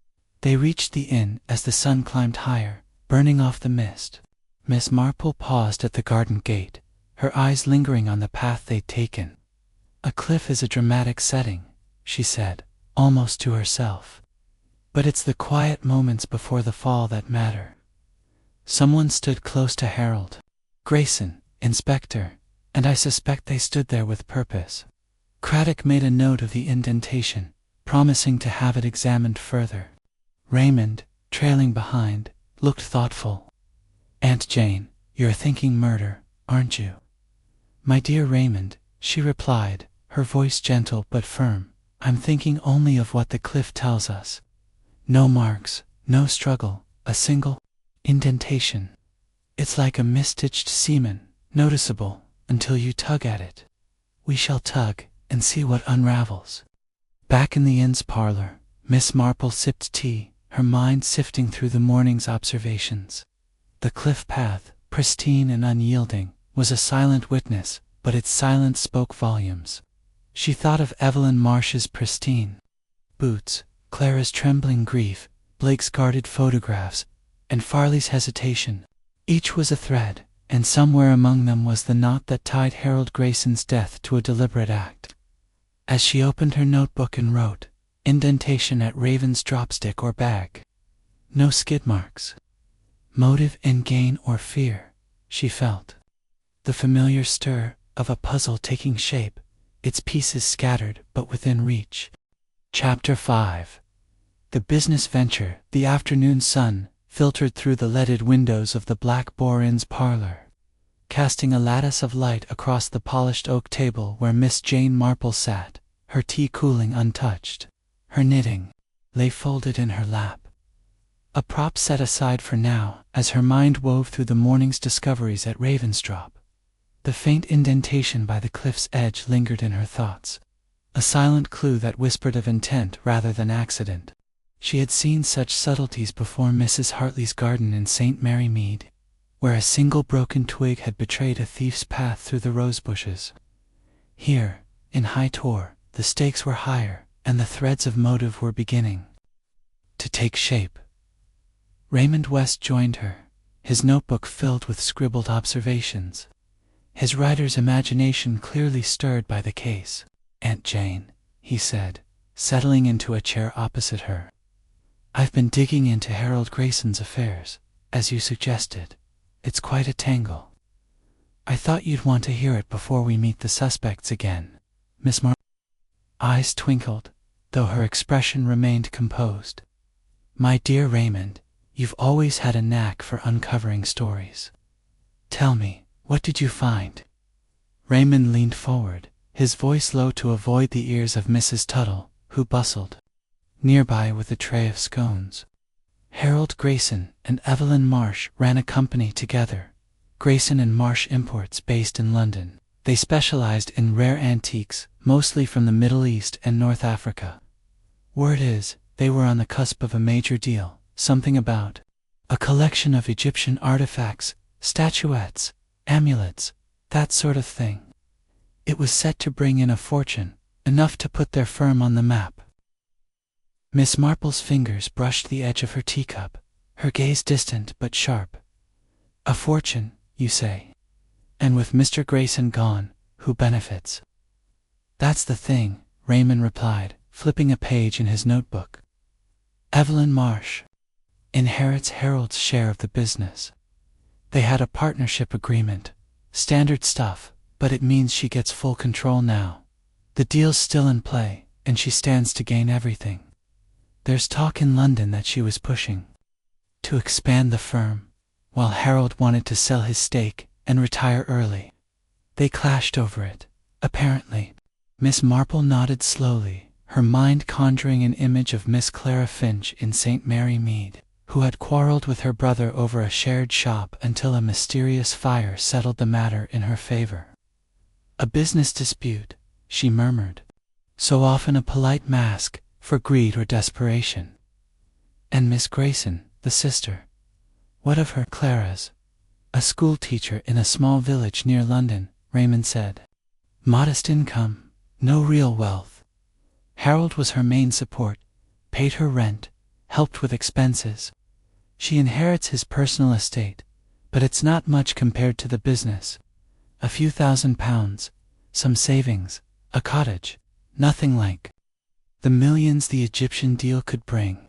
They reached the inn as the sun climbed higher, burning off the mist. Miss Marple paused at the garden gate, her eyes lingering on the path they'd taken. A cliff is a dramatic setting, she said, almost to herself. But it's the quiet moments before the fall that matter. Someone stood close to Harold. Grayson, Inspector, and I suspect they stood there with purpose. Craddock made a note of the indentation, promising to have it examined further. Raymond, trailing behind, looked thoughtful. Aunt Jane, you're thinking murder, aren't you? My dear Raymond, she replied, her voice gentle but firm, I'm thinking only of what the cliff tells us. No marks, no struggle, a single indentation. It's like a misstitched seam, noticeable, until you tug at it. We shall tug, and see what unravels. Back in the inn's parlor, Miss Marple sipped tea, her mind sifting through the morning's observations. The cliff path, pristine and unyielding, was a silent witness, but its silence spoke volumes. She thought of Evelyn Marsh's pristine boots, Clara's trembling grief, Blake's guarded photographs, and Farley's hesitation. Each was a thread, and somewhere among them was the knot that tied Harold Grayson's death to a deliberate act. As she opened her notebook and wrote, indentation at Raven's dropstick or bag. No skid marks. Motive in gain or fear, she felt. The familiar stir of a puzzle taking shape, its pieces scattered but within reach. Chapter 5. The business venture. The afternoon sun filtered through the leaded windows of the Black Boar Inn's parlor, casting a lattice of light across the polished oak table where Miss Jane Marple sat, her tea cooling untouched. Her knitting lay folded in her lap, a prop set aside for now as her mind wove through the morning's discoveries at Ravensdrop. The faint indentation by the cliff's edge lingered in her thoughts, a silent clue that whispered of intent rather than accident. She had seen such subtleties before Mrs. Hartley's garden in St. Mary Mead, where a single broken twig had betrayed a thief's path through the rose bushes. Here, in High Tor, the stakes were higher, and the threads of motive were beginning to take shape. Raymond West joined her, his notebook filled with scribbled observations, his writer's imagination clearly stirred by the case. Aunt Jane, he said, settling into a chair opposite her. I've been digging into Harold Grayson's affairs, as you suggested. It's quite a tangle. I thought you'd want to hear it before we meet the suspects again. Miss Marple eyes twinkled, though her expression remained composed. My dear Raymond, you've always had a knack for uncovering stories. Tell me, what did you find? Raymond leaned forward, his voice low to avoid the ears of Mrs. Tuttle, who bustled nearby with a tray of scones. Harold Grayson and Evelyn Marsh ran a company together, Grayson and Marsh Imports, based in London. They specialized in rare antiques, mostly from the Middle East and North Africa. Word is, they were on the cusp of a major deal, something about a collection of Egyptian artifacts, statuettes, amulets, that sort of thing. It was set to bring in a fortune, enough to put their firm on the map. Miss Marple's fingers brushed the edge of her teacup, her gaze distant but sharp. A fortune, you say? And with Mr. Grayson gone, who benefits? That's the thing, Raymond replied, flipping a page in his notebook. Evelyn Marsh inherits Harold's share of the business. They had a partnership agreement, standard stuff, but it means she gets full control now. The deal's still in play, and she stands to gain everything. There's talk in London that she was pushing to expand the firm, while Harold wanted to sell his stake and retire early. They clashed over it, apparently. Miss Marple nodded slowly, her mind conjuring an image of Miss Clara Finch in St. Mary Mead, who had quarreled with her brother over a shared shop until a mysterious fire settled the matter in her favor. A business dispute, she murmured. So often a polite mask for greed or desperation. And Miss Grayson, the sister. What of her? Clara's a school teacher in a small village near London, Raymond said. Modest income, no real wealth. Harold was her main support, paid her rent, helped with expenses. She inherits his personal estate, but it's not much compared to the business. A few £1,000s, some savings, a cottage, nothing like the millions the Egyptian deal could bring.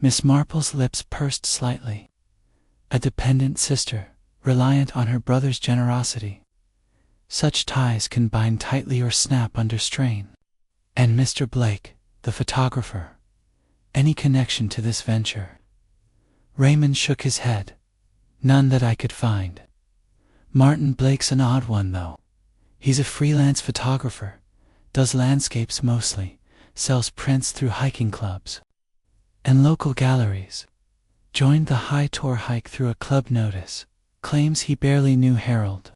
Miss Marple's lips pursed slightly. A dependent sister, reliant on her brother's generosity. Such ties can bind tightly or snap under strain. And Mr. Blake, the photographer. Any connection to this venture? Raymond shook his head. None that I could find. Martin Blake's an odd one, though. He's a freelance photographer, does landscapes mostly, sells prints through hiking clubs and local galleries. Joined the High Tor hike through a club notice. Claims he barely knew Harold.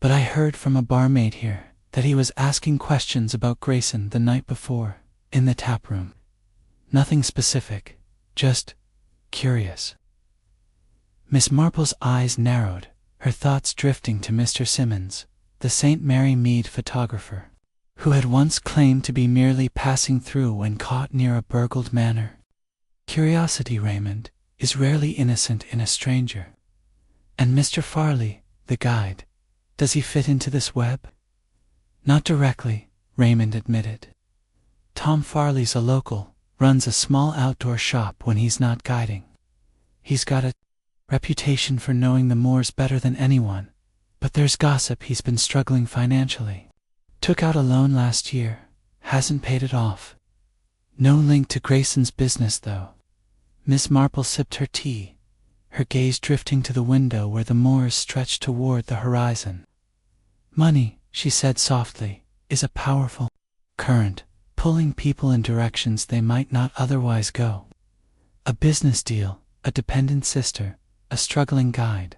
But I heard from a barmaid here that he was asking questions about Grayson the night before, in the tap room. Nothing specific, just curious. Miss Marple's eyes narrowed, her thoughts drifting to Mr. Simmons, the St. Mary Mead photographer, who had once claimed to be merely passing through when caught near a burgled manor. Curiosity, Raymond, is rarely innocent in a stranger. And Mr. Farley, the guide, does he fit into this web? Not directly, Raymond admitted. Tom Farley's a local, runs a small outdoor shop when he's not guiding. He's got a reputation for knowing the moors better than anyone, but there's gossip he's been struggling financially. Took out a loan last year, hasn't paid it off. No link to Grayson's business, though. Miss Marple sipped her tea, her gaze drifting to the window where the moors stretched toward the horizon. Money, she said softly, is a powerful current, pulling people in directions they might not otherwise go. A business deal, a dependent sister, a struggling guide.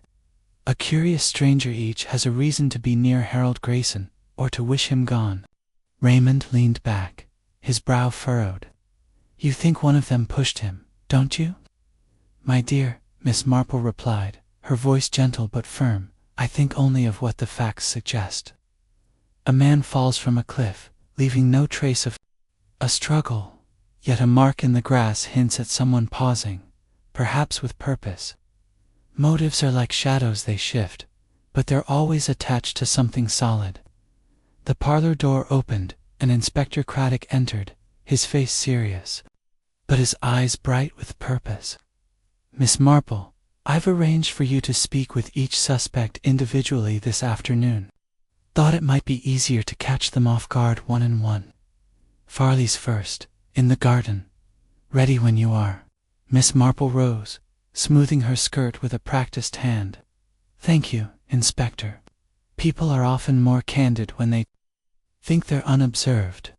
A curious stranger, each has a reason to be near Harold Grayson, or to wish him gone. Raymond leaned back, his brow furrowed. You think one of them pushed him, don't you? My dear, Miss Marple replied, her voice gentle but firm, I think only of what the facts suggest. A man falls from a cliff, leaving no trace of a struggle, yet a mark in the grass hints at someone pausing, perhaps with purpose. Motives are like shadows, they shift, but they're always attached to something solid. The parlor door opened, and Inspector Craddock entered, his face serious, but his eyes bright with purpose. Miss Marple, I've arranged for you to speak with each suspect individually this afternoon. Thought it might be easier to catch them off guard one and one. Farley's first, in the garden. Ready when you are. Miss Marple rose, smoothing her skirt with a practiced hand. Thank you, Inspector. People are often more candid when they think they're unobserved.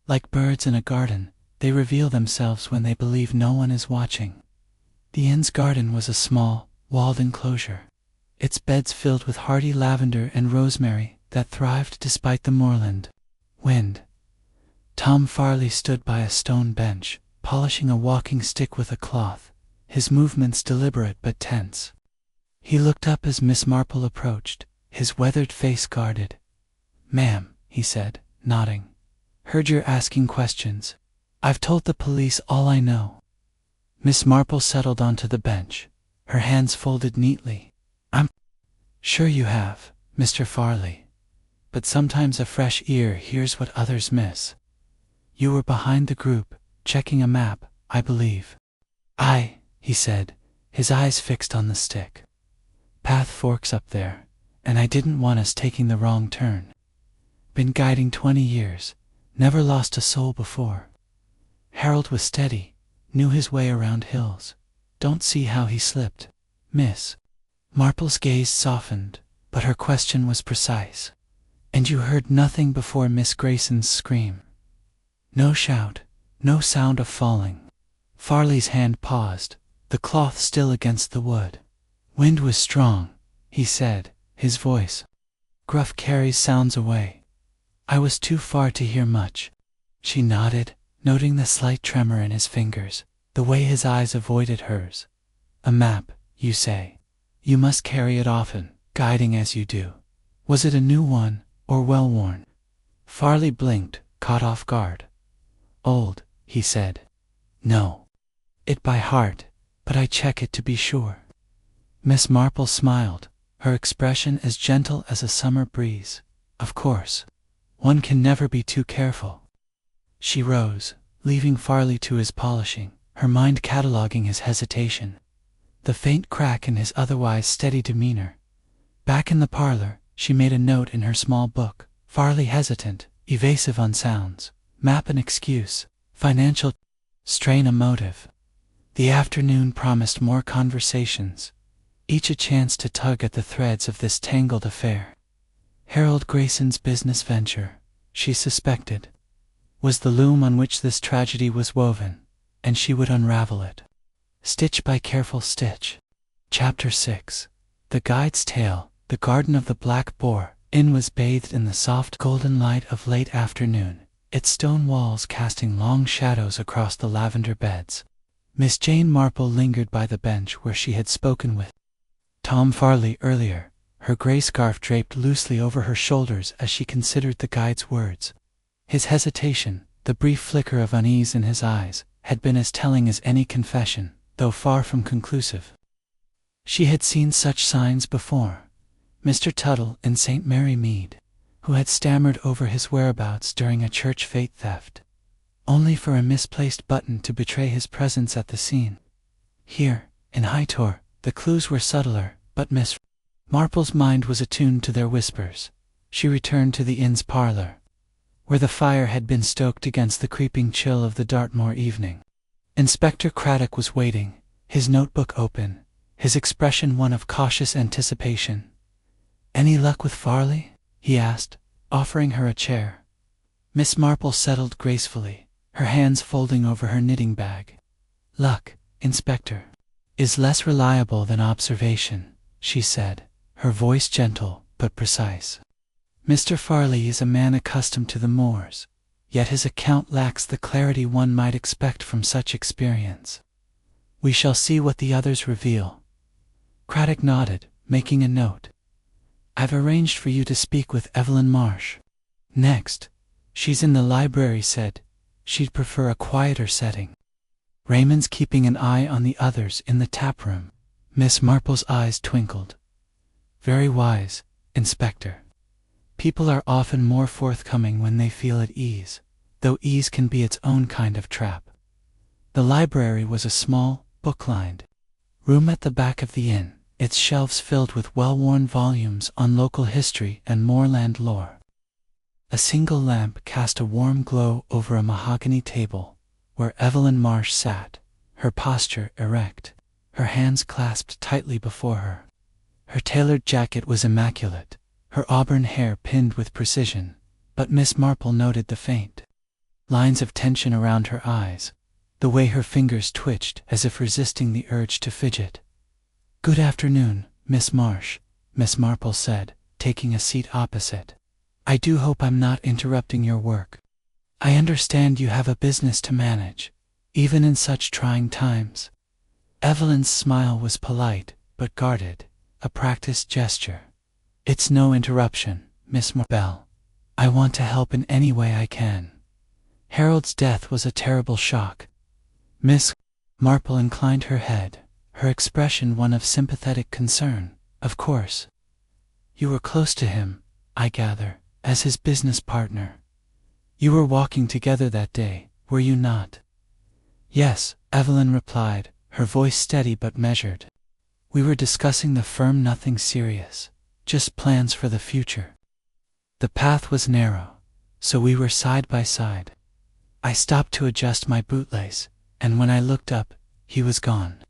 Like birds in a garden, they reveal themselves when they believe no one is watching. The inn's garden was a small, walled enclosure, its beds filled with hardy lavender and rosemary that thrived despite the moorland wind. Tom Farley stood by a stone bench, polishing a walking stick with a cloth, his movements deliberate but tense. He looked up as Miss Marple approached, his weathered face guarded. Ma'am, he said, nodding. Heard you're asking questions. I've told the police all I know. Miss Marple settled onto the bench, her hands folded neatly. I'm sure you have, Mr. Farley. But sometimes a fresh ear hears what others miss. You were behind the group, checking a map, I believe. Aye, he said, his eyes fixed on the stick. Path forks up there, and I didn't want us taking the wrong turn. Been guiding 20 years, never lost a soul before. Harold was steady, knew his way around hills. Don't see how he slipped. Miss Marple's gaze softened, but her question was precise. And you heard nothing before Miss Grayson's scream? No shout, no sound of falling. Farley's hand paused, the cloth still against the wood. Wind was strong, he said, his voice gruff, carries sounds away. I was too far to hear much. She nodded, noting the slight tremor in his fingers, the way his eyes avoided hers. A map, you say. You must carry it often, guiding as you do. Was it a new one, or well-worn? Farley blinked, caught off guard. Old, he said. No. it by heart, but I check it to be sure." Miss Marple smiled, her expression as gentle as a summer breeze. "Of course. One can never be too careful." She rose, leaving Farley to his polishing, her mind cataloguing his hesitation, the faint crack in his otherwise steady demeanor. Back in the parlor, she made a note in her small book: Farley hesitant, evasive on sounds, map an excuse, financial strain a motive. The afternoon promised more conversations, each a chance to tug at the threads of this tangled affair. Harold Grayson's business venture, she suspected, was the loom on which this tragedy was woven, and she would unravel it, stitch by careful stitch. Chapter 6. The Guide's Tale. The garden of the Black Boar Inn was bathed in the soft golden light of late afternoon, its stone walls casting long shadows across the lavender beds. Miss Jane Marple lingered by the bench where she had spoken with Tom Farley earlier, her gray scarf draped loosely over her shoulders as she considered the guide's words. His hesitation, the brief flicker of unease in his eyes, had been as telling as any confession, though far from conclusive. She had seen such signs before. Mr. Tuttle in St. Mary Mead, who had stammered over his whereabouts during a church fete theft, only for a misplaced button to betray his presence at the scene. Here, in High Tor, the clues were subtler, but Miss Marple's mind was attuned to their whispers. She returned to the inn's parlor, where the fire had been stoked against the creeping chill of the Dartmoor evening. Inspector Craddock was waiting, his notebook open, his expression one of cautious anticipation. "Any luck with Farley?" he asked, offering her a chair. Miss Marple settled gracefully, her hands folding over her knitting bag. "Luck, Inspector, is less reliable than observation," she said, her voice gentle but precise. "Mr. Farley is a man accustomed to the moors, yet his account lacks the clarity one might expect from such experience. We shall see what the others reveal." Craddock nodded, making a note. "I've arranged for you to speak with Evelyn Marsh next. She's in the library, said she'd prefer a quieter setting. Raymond's keeping an eye on the others in the tap room." Miss Marple's eyes twinkled. "Very wise, Inspector. People are often more forthcoming when they feel at ease, though ease can be its own kind of trap." The library was a small, book-lined room at the back of the inn, its shelves filled with well-worn volumes on local history and moorland lore. A single lamp cast a warm glow over a mahogany table, where Evelyn Marsh sat, her posture erect, her hands clasped tightly before her. Her tailored jacket was immaculate, her auburn hair pinned with precision, but Miss Marple noted the faint lines of tension around her eyes, the way her fingers twitched as if resisting the urge to fidget. "Good afternoon, Miss Marsh," Miss Marple said, taking a seat opposite. "I do hope I'm not interrupting your work. I understand you have a business to manage, even in such trying times." Evelyn's smile was polite, but guarded, a practiced gesture. "It's no interruption, Miss Marple. I want to help in any way I can. Harold's death was a terrible shock." Miss Marple inclined her head, her expression one of sympathetic concern. "Of course. You were close to him, I gather, as his business partner. You were walking together that day, were you not?" "Yes," Evelyn replied, her voice steady but measured. "We were discussing the firm, nothing serious, just plans for the future. The path was narrow, so we were side by side. I stopped to adjust my bootlace, and when I looked up, he was gone.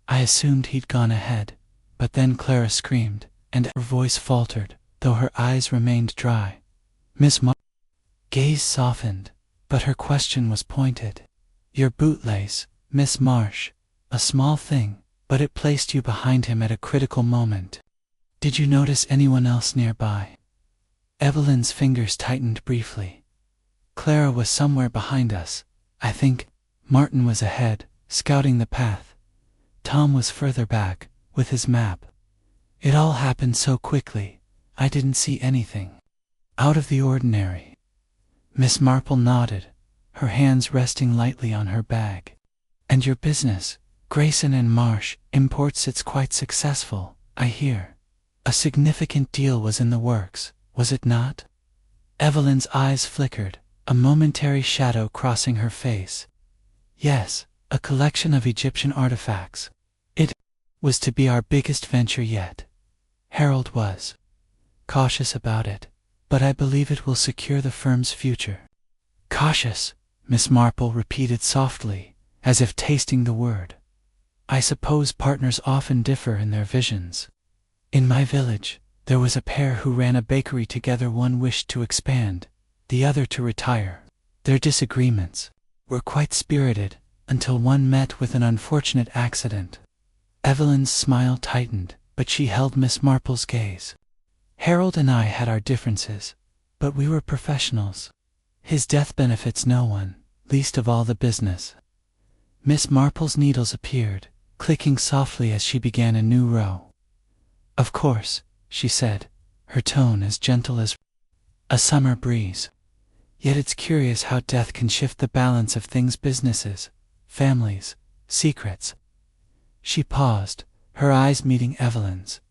I assumed he'd gone ahead, but then Clara screamed, and her voice faltered, though her eyes remained dry. Miss Marple's gaze softened, but her question was pointed. "Your bootlace, Miss Marsh, a small thing, but it placed you behind him at a critical moment. Did you notice anyone else nearby?" Evelyn's fingers tightened briefly. "Clara was somewhere behind us, I think. Martin was ahead, scouting the path. Tom was further back, with his map. It all happened so quickly, I didn't see anything out of the ordinary." Miss Marple nodded, her hands resting lightly on her bag. And your business, Grayson and Marsh Imports, it's quite successful, I hear. A significant deal was in the works, was it not? Evelyn's eyes flickered, a momentary shadow crossing her face. Yes, a collection of Egyptian artifacts. It was to be our biggest venture yet. Harold was cautious about it, but I believe it will secure the firm's future. Cautious, Miss Marple repeated softly, as if tasting the word. I suppose partners often differ in their visions. In my village, there was a pair who ran a bakery together. One wished to expand, the other to retire. Their disagreements were quite spirited until one met with an unfortunate accident. Evelyn's smile tightened, but she held Miss Marple's gaze. Harold and I had our differences, but we were professionals. His death benefits no one, least of all the business. Miss Marple's needles appeared, clicking softly as she began a new row. Of course, she said, her tone as gentle as a summer breeze. Yet it's curious how death can shift the balance of things, businesses, families, secrets. She paused, her eyes meeting Evelyn's.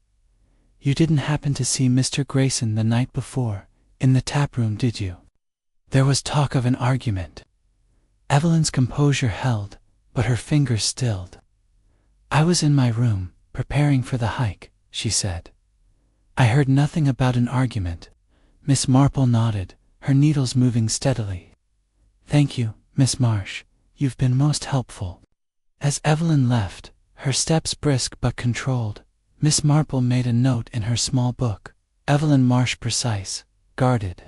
You didn't happen to see Mr. Grayson the night before, in the tap room, did you? There was talk of an argument. Evelyn's composure held, but her fingers stilled. I was in my room, preparing for the hike, she said. I heard nothing about an argument. Miss Marple nodded, her needles moving steadily. Thank you, Miss Marsh, you've been most helpful. As Evelyn left, her steps brisk but controlled, Miss Marple made a note in her small book. Evelyn Marsh, precise, guarded.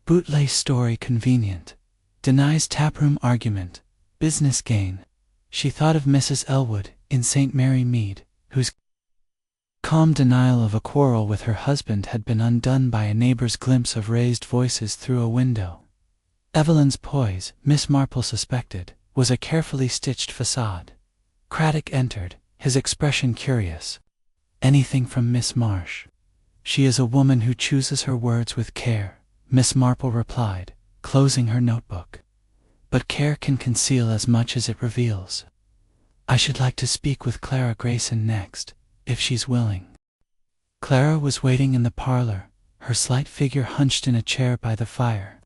Bootlace story convenient. Denies taproom argument. Business gain. She thought of Mrs. Elwood in St. Mary Mead, whose calm denial of a quarrel with her husband had been undone by a neighbor's glimpse of raised voices through a window. Evelyn's poise, Miss Marple suspected, was a carefully stitched facade. Craddock entered, his expression curious. Anything from Miss Marsh? She is a woman who chooses her words with care, Miss Marple replied, closing her notebook. But care can conceal as much as it reveals. I should like to speak with Clara Grayson next, if she's willing. Clara was waiting in the parlor, her slight figure hunched in a chair by the fire.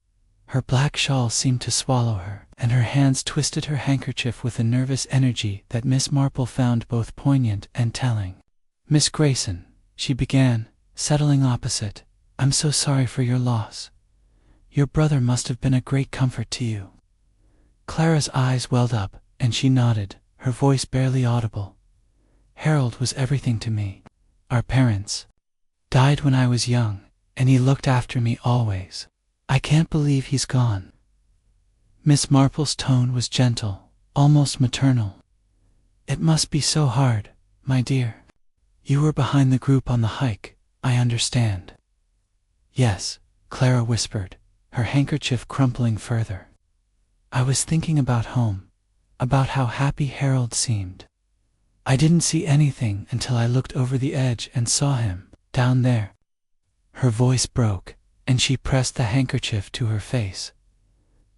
Her black shawl seemed to swallow her, and her hands twisted her handkerchief with a nervous energy that Miss Marple found both poignant and telling. Miss Grayson, she began, settling opposite, I'm so sorry for your loss. Your brother must have been a great comfort to you. Clara's eyes welled up, and she nodded, her voice barely audible. Harold was everything to me. Our parents died when I was young, and he looked after me always. I can't believe he's gone. Miss Marple's tone was gentle, almost maternal. It must be so hard, my dear. You were behind the group on the hike, I understand. Yes, Clara whispered, her handkerchief crumpling further. I was thinking about home, about how happy Harold seemed. I didn't see anything until I looked over the edge and saw him, down there. Her voice broke, and she pressed the handkerchief to her face.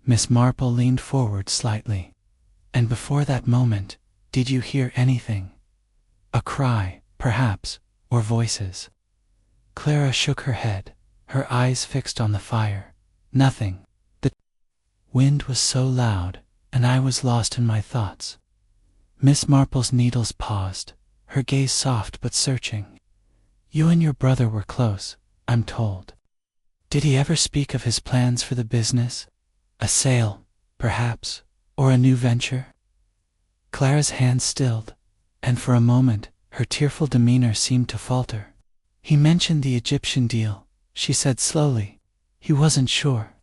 Miss Marple leaned forward slightly. And before that moment, did you hear anything? A cry, perhaps, or voices? Clara shook her head, her eyes fixed on the fire. Nothing. The wind was so loud, and I was lost in my thoughts. Miss Marple's needles paused, her gaze soft but searching. You and your brother were close, I'm told. Did he ever speak of his plans for the business? A sale, perhaps, or a new venture? Clara's hand stilled, and for a moment her tearful demeanor seemed to falter. He mentioned the Egyptian deal, she said slowly. He wasn't sure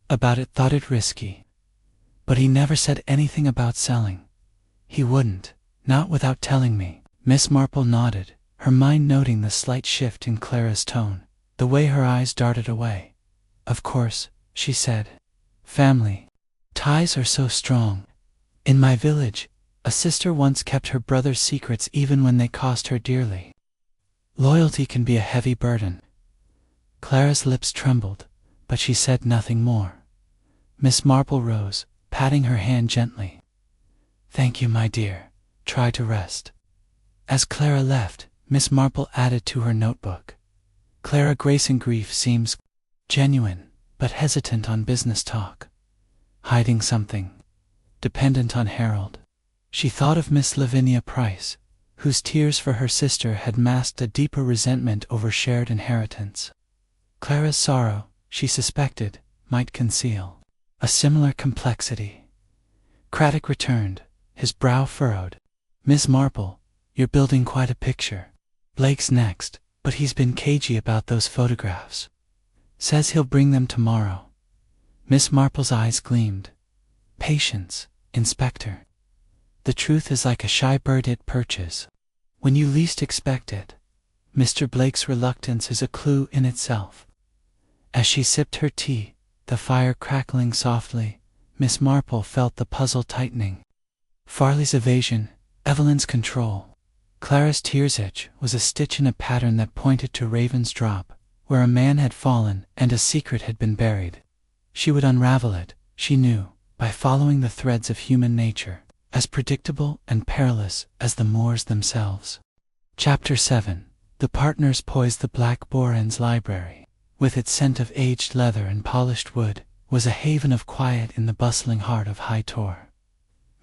about it, thought it risky. But he never said anything about selling. He wouldn't, not without telling me. Miss Marple nodded, her mind noting the slight shift in Clara's tone, the way her eyes darted away. Of course, she said. Family ties are so strong. In my village, a sister once kept her brother's secrets even when they cost her dearly. Loyalty can be a heavy burden. Clara's lips trembled, but she said nothing more. Miss Marple rose, patting her hand gently. "Thank you, my dear. Try to rest." As Clara left, Miss Marple added to her notebook, "Clara Grayson grief seems genuine, but hesitant on business talk. Hiding something. Dependent on Harold." She thought of Miss Lavinia Price, whose tears for her sister had masked a deeper resentment over shared inheritance. Clara's sorrow, she suspected, might conceal a similar complexity. Craddock returned, his brow furrowed. "Miss Marple, you're building quite a picture. Blake's next, but he's been cagey about those photographs. Says he'll bring them tomorrow." Miss Marple's eyes gleamed. "Patience, Inspector. The truth is like a shy bird, it perches when you least expect it. Mr. Blake's reluctance is a clue in itself." As she sipped her tea, the fire crackling softly, Miss Marple felt the puzzle tightening. Farley's evasion, Evelyn's control. Clara's tears itch was a stitch in a pattern that pointed to Raven's drop, where a man had fallen and a secret had been buried. She would unravel it, she knew, by following the threads of human nature, as predictable and perilous as the moors themselves. Chapter 7. The partners poised the Black Boar Inn's library. With its scent of aged leather and polished wood, was a haven of quiet in the bustling heart of High Tor.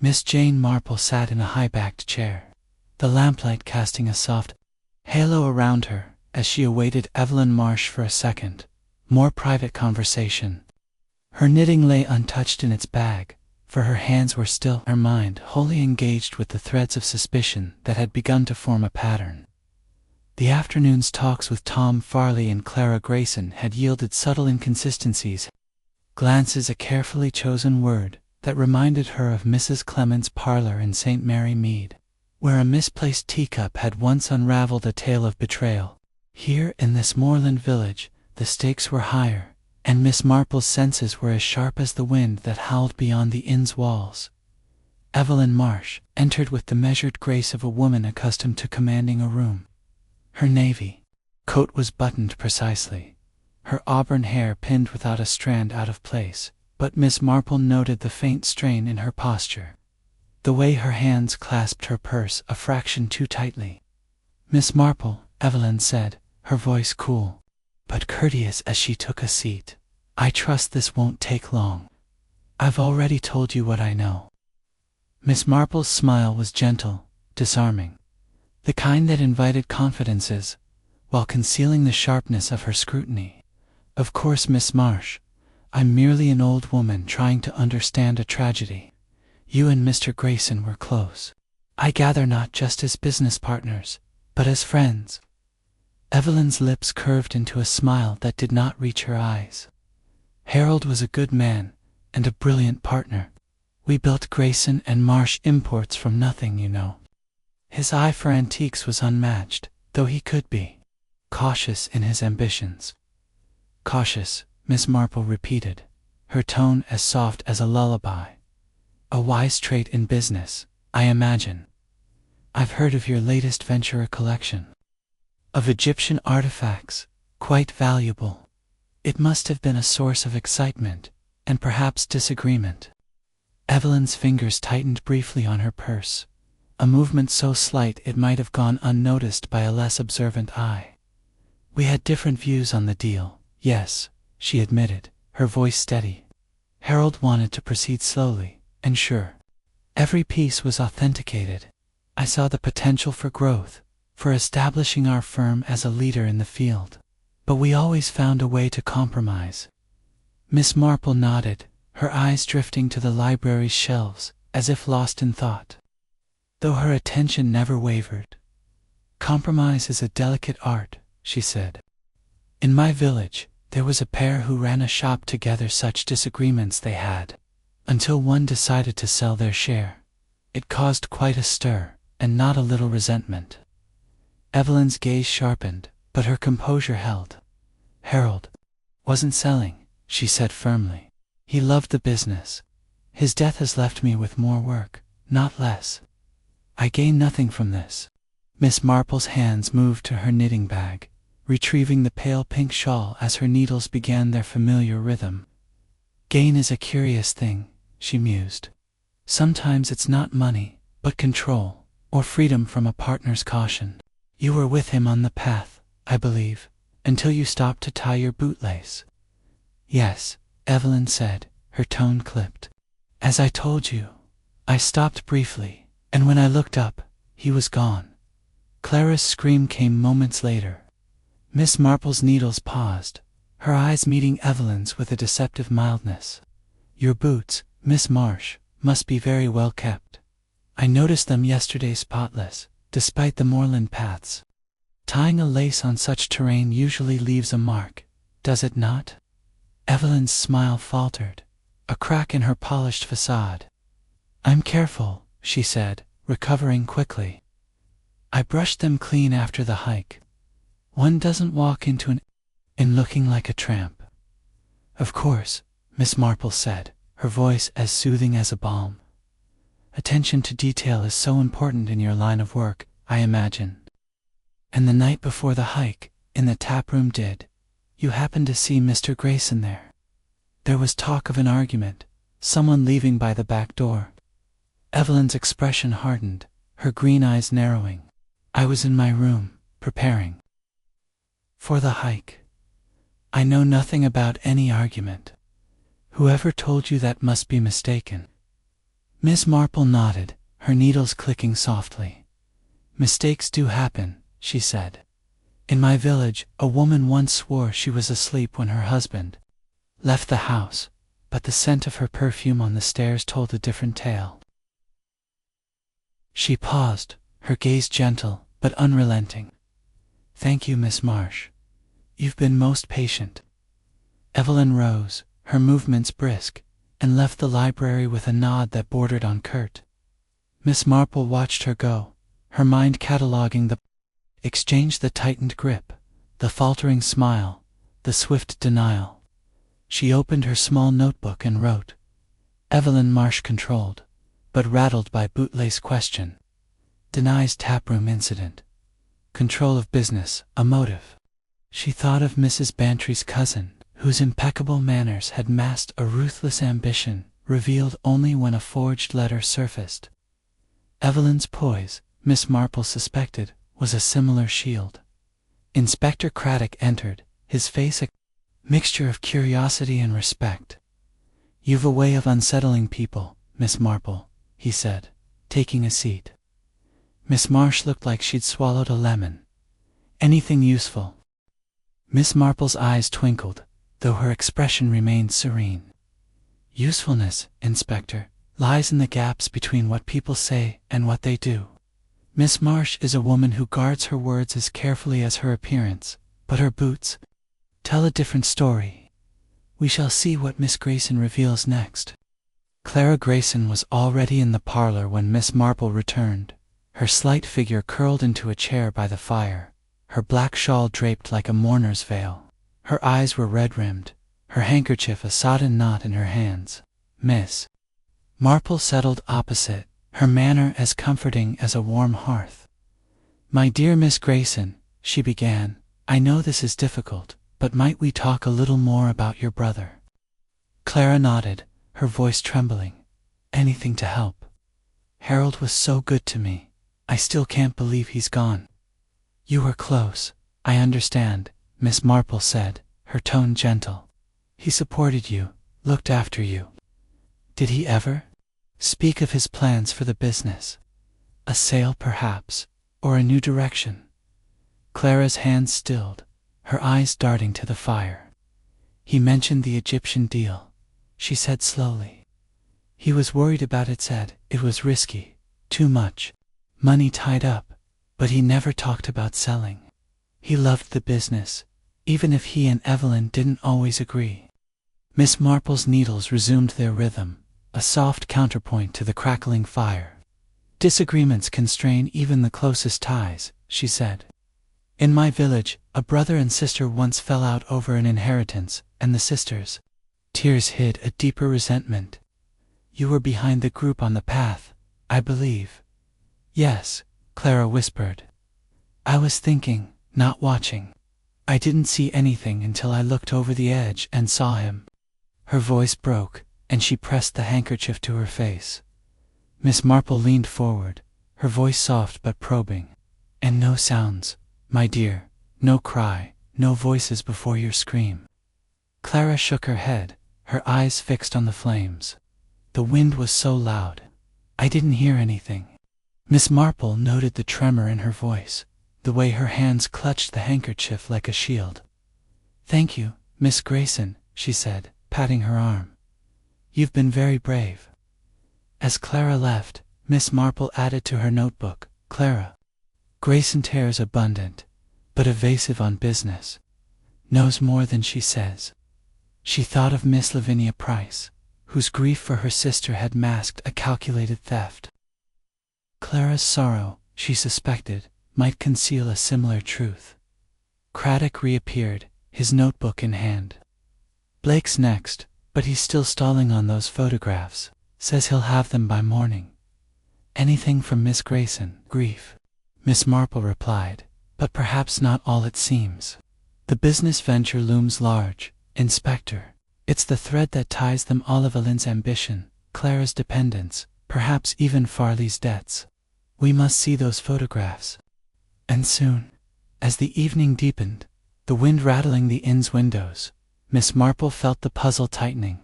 Miss Jane Marple sat in a high-backed chair, the lamplight casting a soft halo around her as she awaited Evelyn Marsh for a second, more private conversation. Her knitting lay untouched in its bag, for her hands were still, her mind wholly engaged with the threads of suspicion that had begun to form a pattern. The afternoon's talks with Tom Farley and Clara Grayson had yielded subtle inconsistencies, glances, a carefully chosen word that reminded her of Mrs. Clement's parlor in St. Mary Mead, where a misplaced teacup had once unraveled a tale of betrayal. Here in this moorland village, the stakes were higher, and Miss Marple's senses were as sharp as the wind that howled beyond the inn's walls. Evelyn Marsh entered with the measured grace of a woman accustomed to commanding a room. Her navy coat was buttoned precisely, her auburn hair pinned without a strand out of place, but Miss Marple noted the faint strain in her posture, the way her hands clasped her purse a fraction too tightly. "Miss Marple," Evelyn said, her voice cool, but courteous as she took a seat, "I trust this won't take long. I've already told you what I know." Miss Marple's smile was gentle, disarming, the kind that invited confidences, while concealing the sharpness of her scrutiny. "Of course, Miss Marsh, I'm merely an old woman trying to understand a tragedy. You and Mr. Grayson were close. I gather not just as business partners, but as friends." Evelyn's lips curved into a smile that did not reach her eyes. "Harold was a good man, and a brilliant partner. We built Grayson and Marsh imports from nothing, you know. His eye for antiques was unmatched, though he could be cautious in his ambitions." "Cautious," Miss Marple repeated, her tone as soft as a lullaby. "A wise trait in business, I imagine. I've heard of your latest venture, a collection of Egyptian artifacts, quite valuable. It must have been a source of excitement, and perhaps disagreement." Evelyn's fingers tightened briefly on her purse, a movement so slight it might have gone unnoticed by a less observant eye. "We had different views on the deal, yes," she admitted, her voice steady. "Harold wanted to proceed slowly, and sure, every piece was authenticated. I saw the potential for growth, for establishing our firm as a leader in the field. But we always found a way to compromise." Miss Marple nodded, her eyes drifting to the library's shelves, as if lost in thought, though her attention never wavered. "Compromise is a delicate art," she said. "In my village, there was a pair who ran a shop together. Such disagreements they had, until one decided to sell their share. It caused quite a stir, and not a little resentment." Evelyn's gaze sharpened, but her composure held. "Harold wasn't selling," she said firmly. "He loved the business. His death has left me with more work, not less. I gain nothing from this." Miss Marple's hands moved to her knitting bag, retrieving the pale pink shawl as her needles began their familiar rhythm. "Gain is a curious thing," she mused. Sometimes it's not money, but control, or freedom from a partner's caution. You were with him on the path, I believe, until you stopped to tie your bootlace. Yes, Evelyn said, her tone clipped. As I told you, I stopped briefly, and when I looked up, he was gone. Clara's scream came moments later. Miss Marple's needles paused, her eyes meeting Evelyn's with a deceptive mildness. Your boots, Miss Marsh, must be very well kept. I noticed them yesterday spotless, despite the moorland paths. Tying a lace on such terrain usually leaves a mark, does it not? Evelyn's smile faltered, a crack in her polished facade. I'm careful, she said, recovering quickly. I brushed them clean after the hike. One doesn't walk into an inn looking like a tramp. Of course, Miss Marple said, her voice as soothing as a balm. Attention to detail is so important in your line of work, I imagine. And the night before the hike, in the taproom you happened to see Mr. Grayson there. There was talk of an argument, someone leaving by the back door. Evelyn's expression hardened, her green eyes narrowing. I was in my room, preparing for the hike. I know nothing about any argument. Whoever told you that must be mistaken. Miss Marple nodded, her needles clicking softly. Mistakes do happen, she said. In my village, a woman once swore she was asleep when her husband left the house, but the scent of her perfume on the stairs told a different tale. She paused, her gaze gentle but unrelenting. Thank you, Miss Marsh. You've been most patient. Evelyn rose, her movements brisk, and left the library with a nod that bordered on curt. Miss Marple watched her go, her mind cataloguing the exchange, the tightened grip, the faltering smile, the swift denial. She opened her small notebook and wrote, Evelyn Marsh controlled, but rattled by bootlace question. Denies taproom incident. Control of business, a motive. She thought of Mrs. Bantry's cousin, whose impeccable manners had masked a ruthless ambition, revealed only when a forged letter surfaced. Evelyn's poise, Miss Marple suspected, was a similar shield. Inspector Craddock entered, his face a mixture of curiosity and respect. You've a way of unsettling people, Miss Marple, he said, taking a seat. Miss Marsh looked like she'd swallowed a lemon. Anything useful? Miss Marple's eyes twinkled, though her expression remained serene. Usefulness, Inspector, lies in the gaps between what people say and what they do. Miss Marsh is a woman who guards her words as carefully as her appearance, but her boots tell a different story. We shall see what Miss Grayson reveals next. Clara Grayson was already in the parlor when Miss Marple returned, her slight figure curled into a chair by the fire, her black shawl draped like a mourner's veil. Her eyes were red-rimmed, her handkerchief a sodden knot in her hands. Miss Marple settled opposite, her manner as comforting as a warm hearth. My dear Miss Grayson, she began, I know this is difficult, but might we talk a little more about your brother? Clara nodded, her voice trembling. Anything to help. Harold was so good to me. I still can't believe he's gone. You were close, I understand, Miss Marple said, her tone gentle. He supported you, looked after you. Did he ever speak of his plans for the business? A sale, perhaps, or a new direction? Clara's hands stilled, her eyes darting to the fire. He mentioned the Egyptian deal, she said slowly. He was worried about it, said it was risky, too much money tied up, but he never talked about selling. He loved the business, even if he and Evelyn didn't always agree. Miss Marple's needles resumed their rhythm, a soft counterpoint to the crackling fire. Disagreements can strain even the closest ties, she said. In my village, a brother and sister once fell out over an inheritance, and the sisters' tears hid a deeper resentment. You were behind the group on the path, I believe. Yes, Clara whispered. I was thinking, not watching. I didn't see anything until I looked over the edge and saw him. Her voice broke, and she pressed the handkerchief to her face. Miss Marple leaned forward, her voice soft but probing. And no sounds, my dear, no cry, no voices before your scream. Clara shook her head, her eyes fixed on the flames. The wind was so loud. I didn't hear anything. Miss Marple noted the tremor in her voice, the way her hands clutched the handkerchief like a shield. Thank you, Miss Grayson, she said, patting her arm. You've been very brave. As Clara left, Miss Marple added to her notebook, Clara. Grayson tears abundant, but evasive on business. Knows more than she says. She thought of Miss Lavinia Price, whose grief for her sister had masked a calculated theft. Clara's sorrow, she suspected, might conceal a similar truth. Craddock reappeared, his notebook in hand. Blake's next, but he's still stalling on those photographs. Says he'll have them by morning. Anything from Miss Grayson, grief. Miss Marple replied, but perhaps not all it seems. The business venture looms large, Inspector. It's the thread that ties them all, Evelyn's ambition, Clara's dependence, perhaps even Farley's debts. We must see those photographs. And soon. As the evening deepened, the wind rattling the inn's windows, Miss Marple felt the puzzle tightening.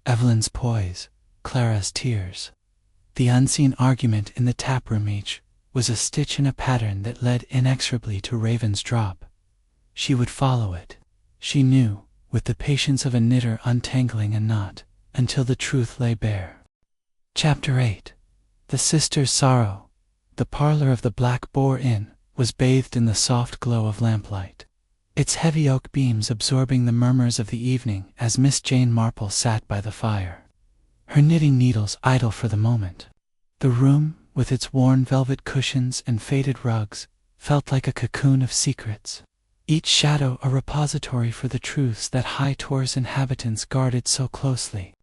Evelyn's poise, Clara's tears. The unseen argument in the taproom each was a stitch in a pattern that led inexorably to Raven's drop. She would follow it, she knew, with the patience of a knitter untangling a knot, until the truth lay bare. Chapter 8. The Sister's Sorrow. The parlor of the Black Boar Inn was bathed in the soft glow of lamplight, its heavy oak beams absorbing the murmurs of the evening as Miss Jane Marple sat by the fire, her knitting needles idle for the moment. The room, with its worn velvet cushions and faded rugs, felt like a cocoon of secrets, each shadow a repository for the truths that High Tor's inhabitants guarded so closely.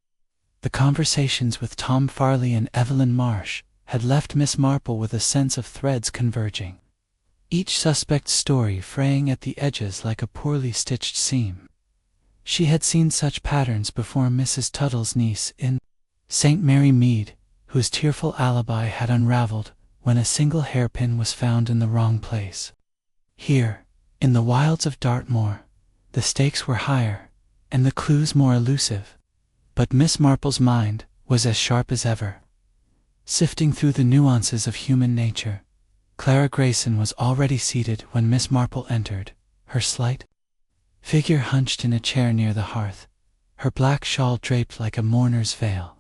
The conversations with Tom Farley and Evelyn Marsh had left Miss Marple with a sense of threads converging, each suspect's story fraying at the edges like a poorly stitched seam. She had seen such patterns before Mrs. Tuttle's niece in St. Mary Mead, whose tearful alibi had unraveled when a single hairpin was found in the wrong place. Here, in the wilds of Dartmoor, the stakes were higher, and the clues more elusive, but Miss Marple's mind was as sharp as ever. Sifting through the nuances of human nature, Clara Grayson was already seated when Miss Marple entered, her slight figure hunched in a chair near the hearth, her black shawl draped like a mourner's veil.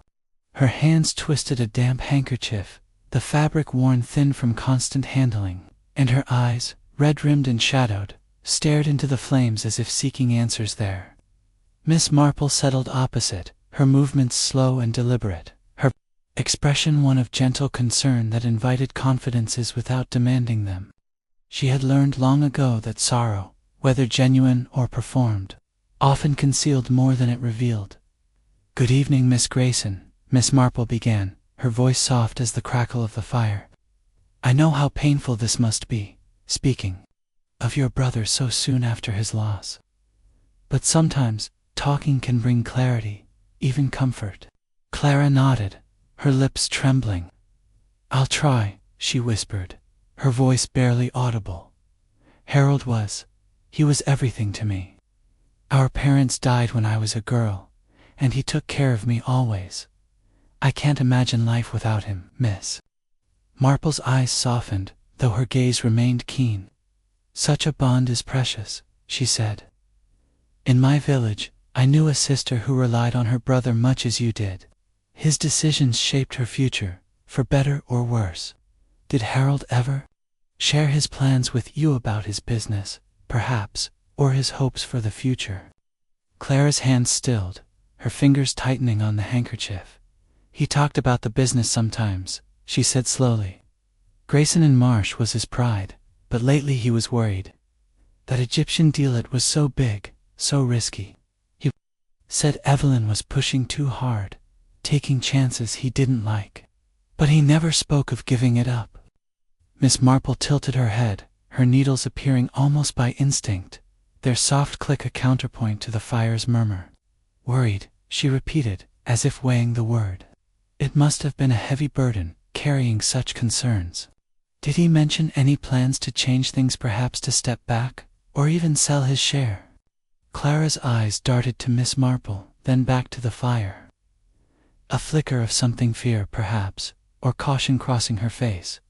Her hands twisted a damp handkerchief, the fabric worn thin from constant handling, and her eyes, red-rimmed and shadowed, stared into the flames as if seeking answers there. Miss Marple settled opposite, her movements slow and deliberate, her expression one of gentle concern that invited confidences without demanding them. She had learned long ago that sorrow, whether genuine or performed, often concealed more than it revealed. "Good evening, Miss Grayson," Miss Marple began, her voice soft as the crackle of the fire. "I know how painful this must be, speaking of your brother so soon after his loss. But sometimes talking can bring clarity, even comfort." Clara nodded, her lips trembling. "I'll try," she whispered, her voice barely audible. "Harold he was everything to me. Our parents died when I was a girl, and he took care of me always. I can't imagine life without him, Miss." Marple's eyes softened, though her gaze remained keen. "Such a bond is precious," she said. "In my village, I knew a sister who relied on her brother much as you did. His decisions shaped her future, for better or worse. Did Harold ever share his plans with you about his business, perhaps, or his hopes for the future?" Clara's hand stilled, her fingers tightening on the handkerchief. "He talked about the business sometimes," she said slowly. "Grayson and Marsh was his pride, but lately he was worried. That Egyptian deal, it was so big, so risky. He said Evelyn was pushing too hard, taking chances he didn't like. But he never spoke of giving it up." Miss Marple tilted her head, her needles appearing almost by instinct, their soft click a counterpoint to the fire's murmur. "Worried," she repeated, as if weighing the word. It must have been a heavy burden, carrying such concerns. Did he mention any plans to change things, perhaps to step back, or even sell his share? Clara's eyes darted to Miss Marple, then back to the fire. A flicker of something, fear perhaps, or caution crossing her face.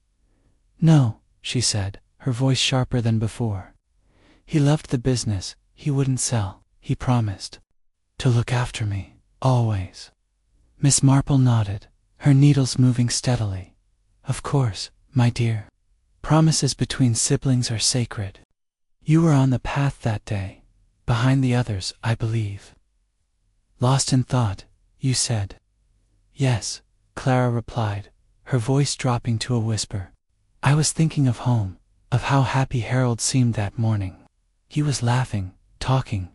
No, she said, her voice sharper than before. He loved the business, he wouldn't sell, he promised. To look after me, always. Miss Marple nodded, her needles moving steadily. Of course, my dear. Promises between siblings are sacred. You were on the path that day, behind the others, I believe. Lost in thought, you said. Yes, Clara replied, her voice dropping to a whisper. I was thinking of home, of how happy Harold seemed that morning. He was laughing, talking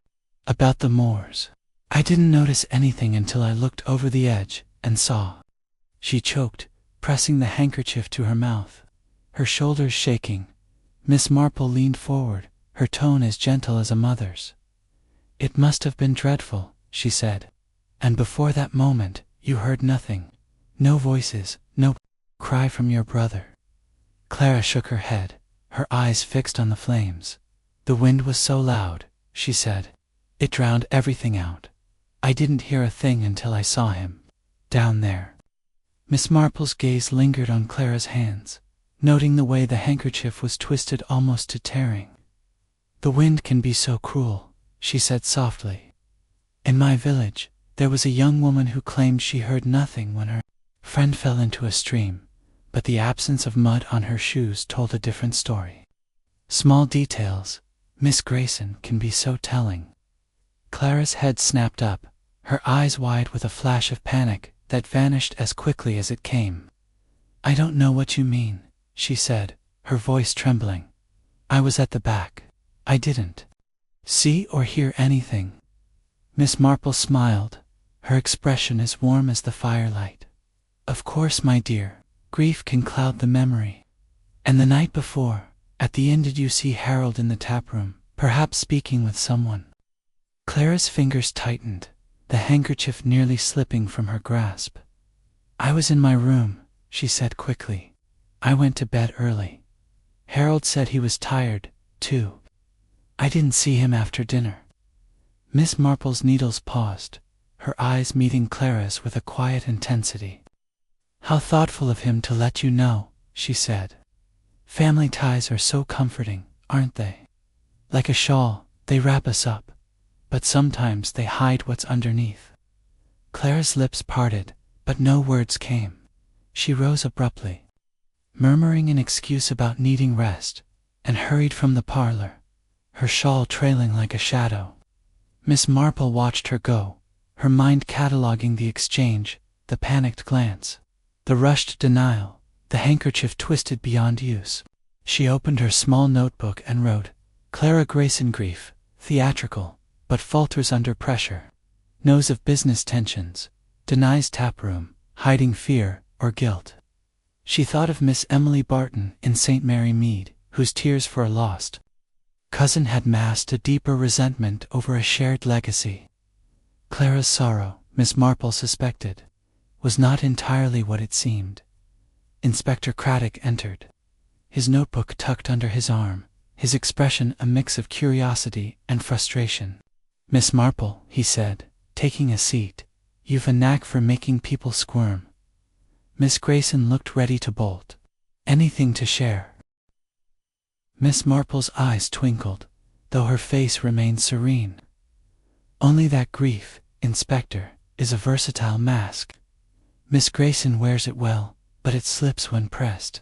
about the moors. I didn't notice anything until I looked over the edge and saw. She choked, pressing the handkerchief to her mouth, her shoulders shaking. Miss Marple leaned forward, her tone as gentle as a mother's. It must have been dreadful, she said. And before that moment, you heard nothing. No voices, no cry from your brother. Clara shook her head, her eyes fixed on the flames. The wind was so loud, she said. It drowned everything out. I didn't hear a thing until I saw him. Down there. Miss Marple's gaze lingered on Clara's hands, noting the way the handkerchief was twisted almost to tearing. The wind can be so cruel, she said softly. In my village, there was a young woman who claimed she heard nothing when her friend fell into a stream, but the absence of mud on her shoes told a different story. Small details, Miss Grayson, can be so telling. Clara's head snapped up, her eyes wide with a flash of panic that vanished as quickly as it came. I don't know what you mean, she said, her voice trembling. I was at the back. I didn't see or hear anything. Miss Marple smiled, her expression as warm as the firelight. Of course, my dear, grief can cloud the memory. And the night before, at the inn, did you see Harold in the taproom, perhaps speaking with someone? Clara's fingers tightened, the handkerchief nearly slipping from her grasp. I was in my room, she said quickly. I went to bed early. Harold said he was tired, too. I didn't see him after dinner. Miss Marple's needles paused, her eyes meeting Clara's with a quiet intensity. How thoughtful of him to let you know, she said. Family ties are so comforting, aren't they? Like a shawl, they wrap us up, but sometimes they hide what's underneath. Clara's lips parted, but no words came. She rose abruptly, murmuring an excuse about needing rest, and hurried from the parlor, her shawl trailing like a shadow. Miss Marple watched her go, her mind cataloguing the exchange, the panicked glance, the rushed denial, the handkerchief twisted beyond use. She opened her small notebook and wrote, Clara Grayson, grief, theatrical, but falters under pressure. Knows of business tensions, denies taproom, hiding fear or guilt. She thought of Miss Emily Barton in St. Mary Mead, whose tears for a lost cousin had masked a deeper resentment over a shared legacy. Clara's sorrow, Miss Marple suspected, was not entirely what it seemed. Inspector Craddock entered, his notebook tucked under his arm, his expression a mix of curiosity and frustration. Miss Marple, he said, taking a seat, you've a knack for making people squirm. Miss Grayson looked ready to bolt. Anything to share. Miss Marple's eyes twinkled, though her face remained serene. Only that grief, Inspector, is a versatile mask. Miss Grayson wears it well, but it slips when pressed.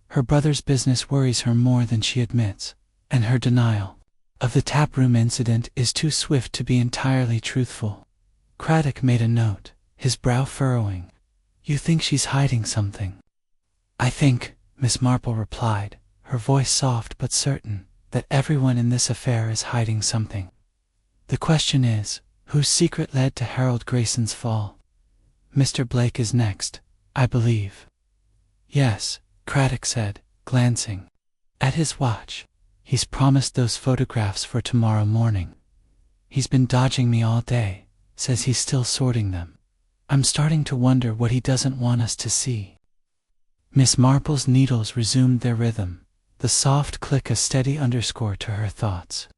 Her brother's business worries her more than she admits, and her denial of the taproom incident is too swift to be entirely truthful. Craddock made a note, his brow furrowing. You think she's hiding something? I think, Miss Marple replied, her voice soft but certain, that everyone in this affair is hiding something. The question is, whose secret led to Harold Grayson's fall? Mr. Blake is next, I believe. Yes, Craddock said, glancing at his watch. He's promised those photographs for tomorrow morning. He's been dodging me all day, says he's still sorting them. I'm starting to wonder what he doesn't want us to see. Miss Marple's needles resumed their rhythm, the soft click a steady underscore to her thoughts.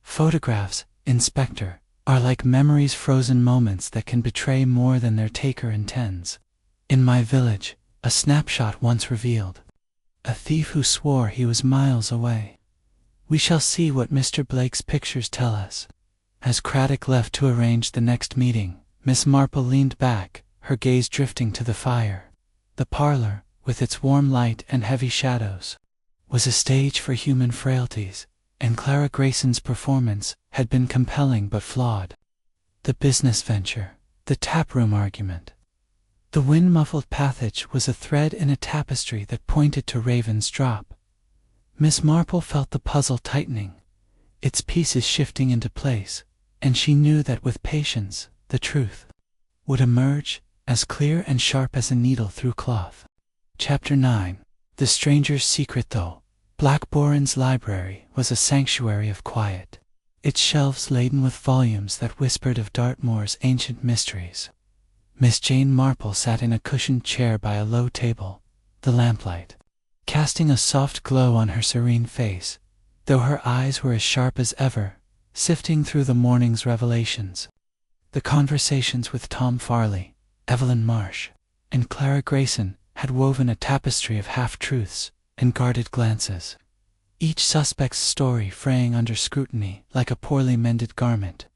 Photographs, Inspector, are like memories, frozen moments that can betray more than their taker intends. In my village, a snapshot once revealed a thief who swore he was miles away. We shall see what Mr. Blake's pictures tell us. As Craddock left to arrange the next meeting, Miss Marple leaned back, her gaze drifting to the fire. The parlor, with its warm light and heavy shadows, was a stage for human frailties, and Clara Grayson's performance had been compelling but flawed. The business venture, the taproom argument, the wind-muffled passage was a thread in a tapestry that pointed to Raven's drop. Miss Marple felt the puzzle tightening, its pieces shifting into place, and she knew that with patience, the truth would emerge, as clear and sharp as a needle through cloth. Chapter 9. The Stranger's Secret. Though Blackboren's library was a sanctuary of quiet, its shelves laden with volumes that whispered of Dartmoor's ancient mysteries, Miss Jane Marple sat in a cushioned chair by a low table, the lamplight casting a soft glow on her serene face, though her eyes were as sharp as ever, sifting through the morning's revelations. The conversations with Tom Farley, Evelyn Marsh, and Clara Grayson had woven a tapestry of half-truths and guarded glances, each suspect's story fraying under scrutiny like a poorly mended garment.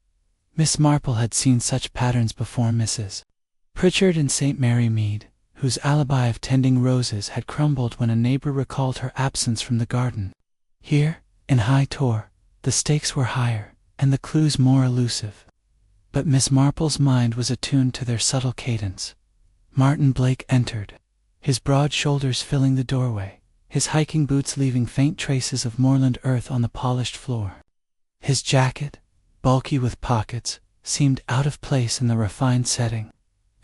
Miss Marple had seen such patterns before. Mrs. Pritchard in St. Mary Mead, whose alibi of tending roses had crumbled when a neighbor recalled her absence from the garden. Here, in High Tor, the stakes were higher, and the clues more elusive. But Miss Marple's mind was attuned to their subtle cadence. Martin Blake entered, his broad shoulders filling the doorway, his hiking boots leaving faint traces of moorland earth on the polished floor. His jacket, bulky with pockets, seemed out of place in the refined setting,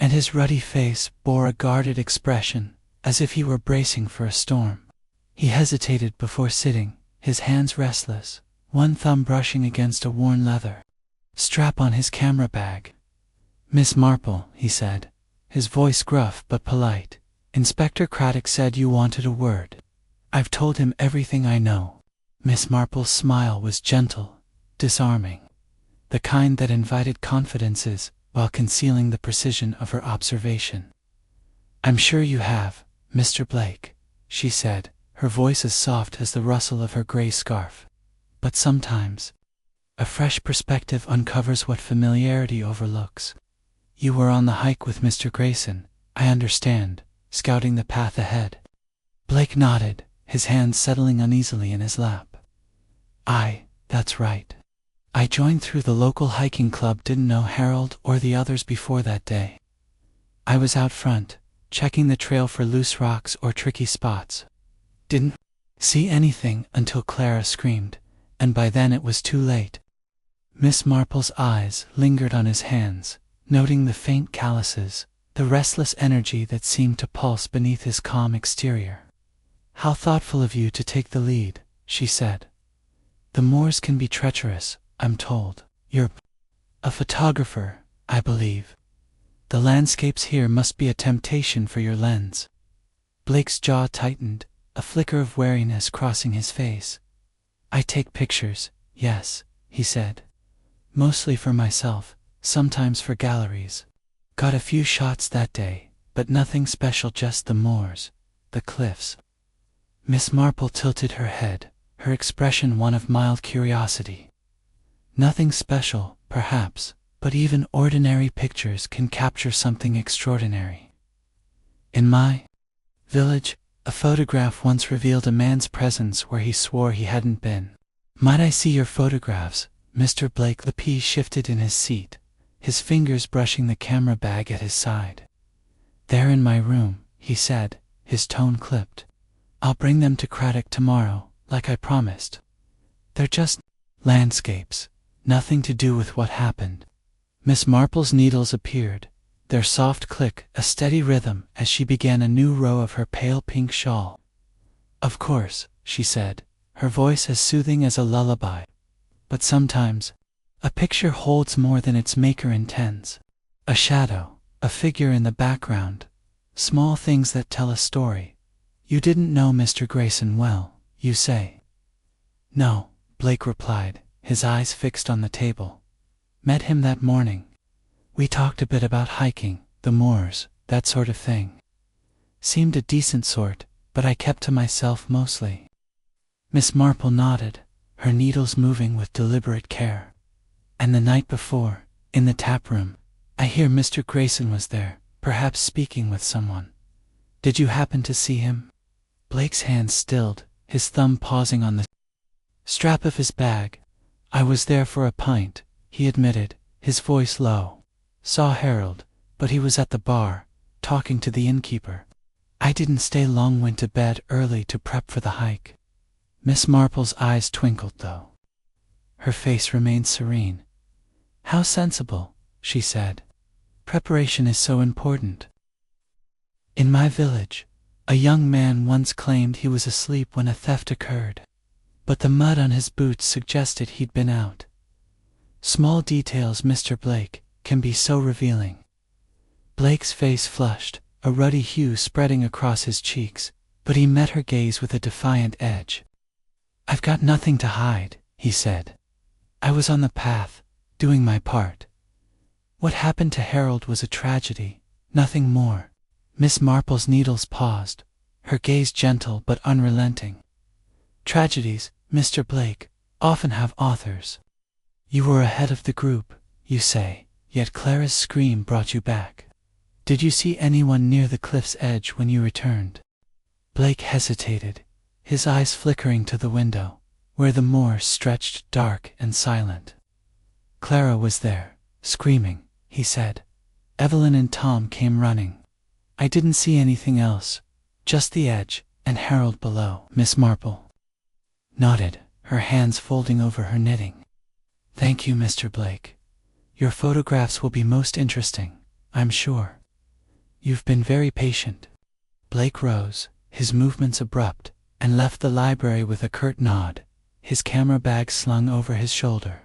and his ruddy face bore a guarded expression, as if he were bracing for a storm. He hesitated before sitting, his hands restless, one thumb brushing against a worn leather strap on his camera bag. "Miss Marple," he said, his voice gruff but polite, "Inspector Craddock said you wanted a word. I've told him everything I know." Miss Marple's smile was gentle, disarming, the kind that invited confidences while concealing the precision of her observation. "I'm sure you have, Mr. Blake," she said, her voice as soft as the rustle of her gray scarf. "But sometimes a fresh perspective uncovers what familiarity overlooks. You were on the hike with Mr. Grayson, I understand, scouting the path ahead." Blake nodded, his hands settling uneasily in his lap. That's right. I joined through the local hiking club, didn't know Harold or the others before that day. I was out front, checking the trail for loose rocks or tricky spots. Didn't see anything until Clara screamed, and by then it was too late. Miss Marple's eyes lingered on his hands, noting the faint calluses, the restless energy that seemed to pulse beneath his calm exterior. "How thoughtful of you to take the lead," she said. "The moors can be treacherous, I'm told. You're a photographer, I believe. The landscapes here must be a temptation for your lens." Blake's jaw tightened, a flicker of wariness crossing his face. "I take pictures, yes," he said. "Mostly for myself, sometimes for galleries. Got a few shots that day, but nothing special, just the moors, the cliffs." Miss Marple tilted her head, her expression one of mild curiosity. "Nothing special, perhaps, but even ordinary pictures can capture something extraordinary. In my village, a photograph once revealed a man's presence where he swore he hadn't been." "Might I see your photographs, Mr. Blake?" The P shifted in his seat, his fingers brushing the camera bag at his side. "They're in my room," he said, his tone clipped. "I'll bring them to Craddock tomorrow, like I promised. They're just landscapes, nothing to do with what happened." Miss Marple's needles appeared, their soft click a steady rhythm as she began a new row of her pale pink shawl. "Of course," she said, her voice as soothing as a lullaby. "But sometimes a picture holds more than its maker intends. A shadow, A figure in the background. Small things that tell a story. You didn't know Mr. Grayson well, you say? No, Blake replied, his eyes fixed on the table. Met him that morning. We talked a bit about hiking, the moors, that sort of thing. Seemed a decent sort, but I kept to myself mostly. Miss Marple nodded, her needles moving with deliberate care. And the night before, in the tap room, I hear Mr. Grayson was there, perhaps speaking with someone. Did you happen to see him? Blake's hand stilled, his thumb pausing on the strap of his bag. I was there for a pint, he admitted, his voice low. Saw Harold, but he was at the bar, talking to the innkeeper. I didn't stay long, went to bed early to prep for the hike. Miss Marple's eyes twinkled though. Her face remained serene. How sensible, she said. Preparation is so important. In my village, a young man once claimed he was asleep when a theft occurred, but the mud on his boots suggested he'd been out. Small details, Mr. Blake, can be so revealing. Blake's face flushed, a ruddy hue spreading across his cheeks, but he met her gaze with a defiant edge. I've got nothing to hide, he said. I was on the path, doing my part. What happened to Harold was a tragedy, nothing more. Miss Marple's needles paused, her gaze gentle but unrelenting. Tragedies, Mr. Blake, often have authors. You were ahead of the group, you say, yet Clara's scream brought you back. Did you see anyone near the cliff's edge when you returned? Blake hesitated, his eyes flickering to the window, where the moor stretched dark and silent. Clara was there, screaming, he said. Evelyn and Tom came running. I didn't see anything else, just the edge, and Harold below. Miss Marple nodded, her hands folding over her knitting. Thank you, Mr. Blake. Your photographs will be most interesting, I'm sure. You've been very patient. Blake rose, his movements abrupt, and left the library with a curt nod, his camera bag slung over his shoulder.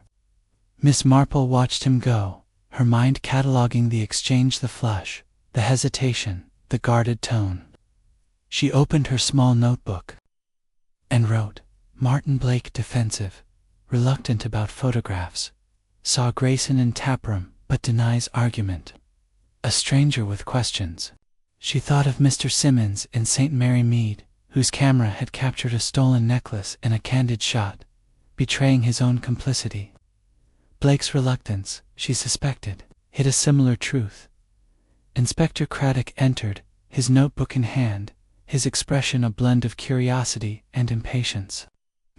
Miss Marple watched him go, her mind cataloging the exchange, the flush, the hesitation, the guarded tone. She opened her small notebook and wrote, Martin Blake defensive, reluctant about photographs. Saw Grayson in taproom, but denies argument. A stranger with questions. She thought of Mr. Simmons in St. Mary Mead, whose camera had captured a stolen necklace in a candid shot, betraying his own complicity. Blake's reluctance, she suspected, hid a similar truth. Inspector Craddock entered, his notebook in hand, his expression a blend of curiosity and impatience.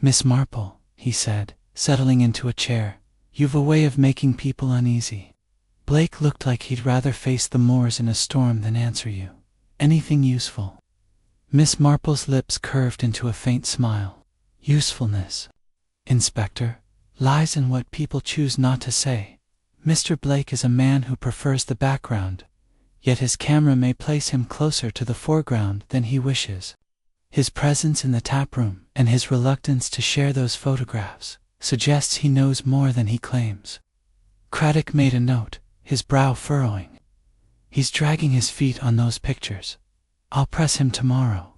Miss Marple, he said, settling into a chair, you've a way of making people uneasy. Blake looked like he'd rather face the moors in a storm than answer you. Anything useful? Miss Marple's lips curved into a faint smile. Usefulness, Inspector, lies in what people choose not to say. Mr. Blake is a man who prefers the background, yet his camera may place him closer to the foreground than he wishes. His presence in the taproom and his reluctance to share those photographs suggests he knows more than he claims. Craddock made a note, his brow furrowing. He's dragging his feet on those pictures. I'll press him tomorrow.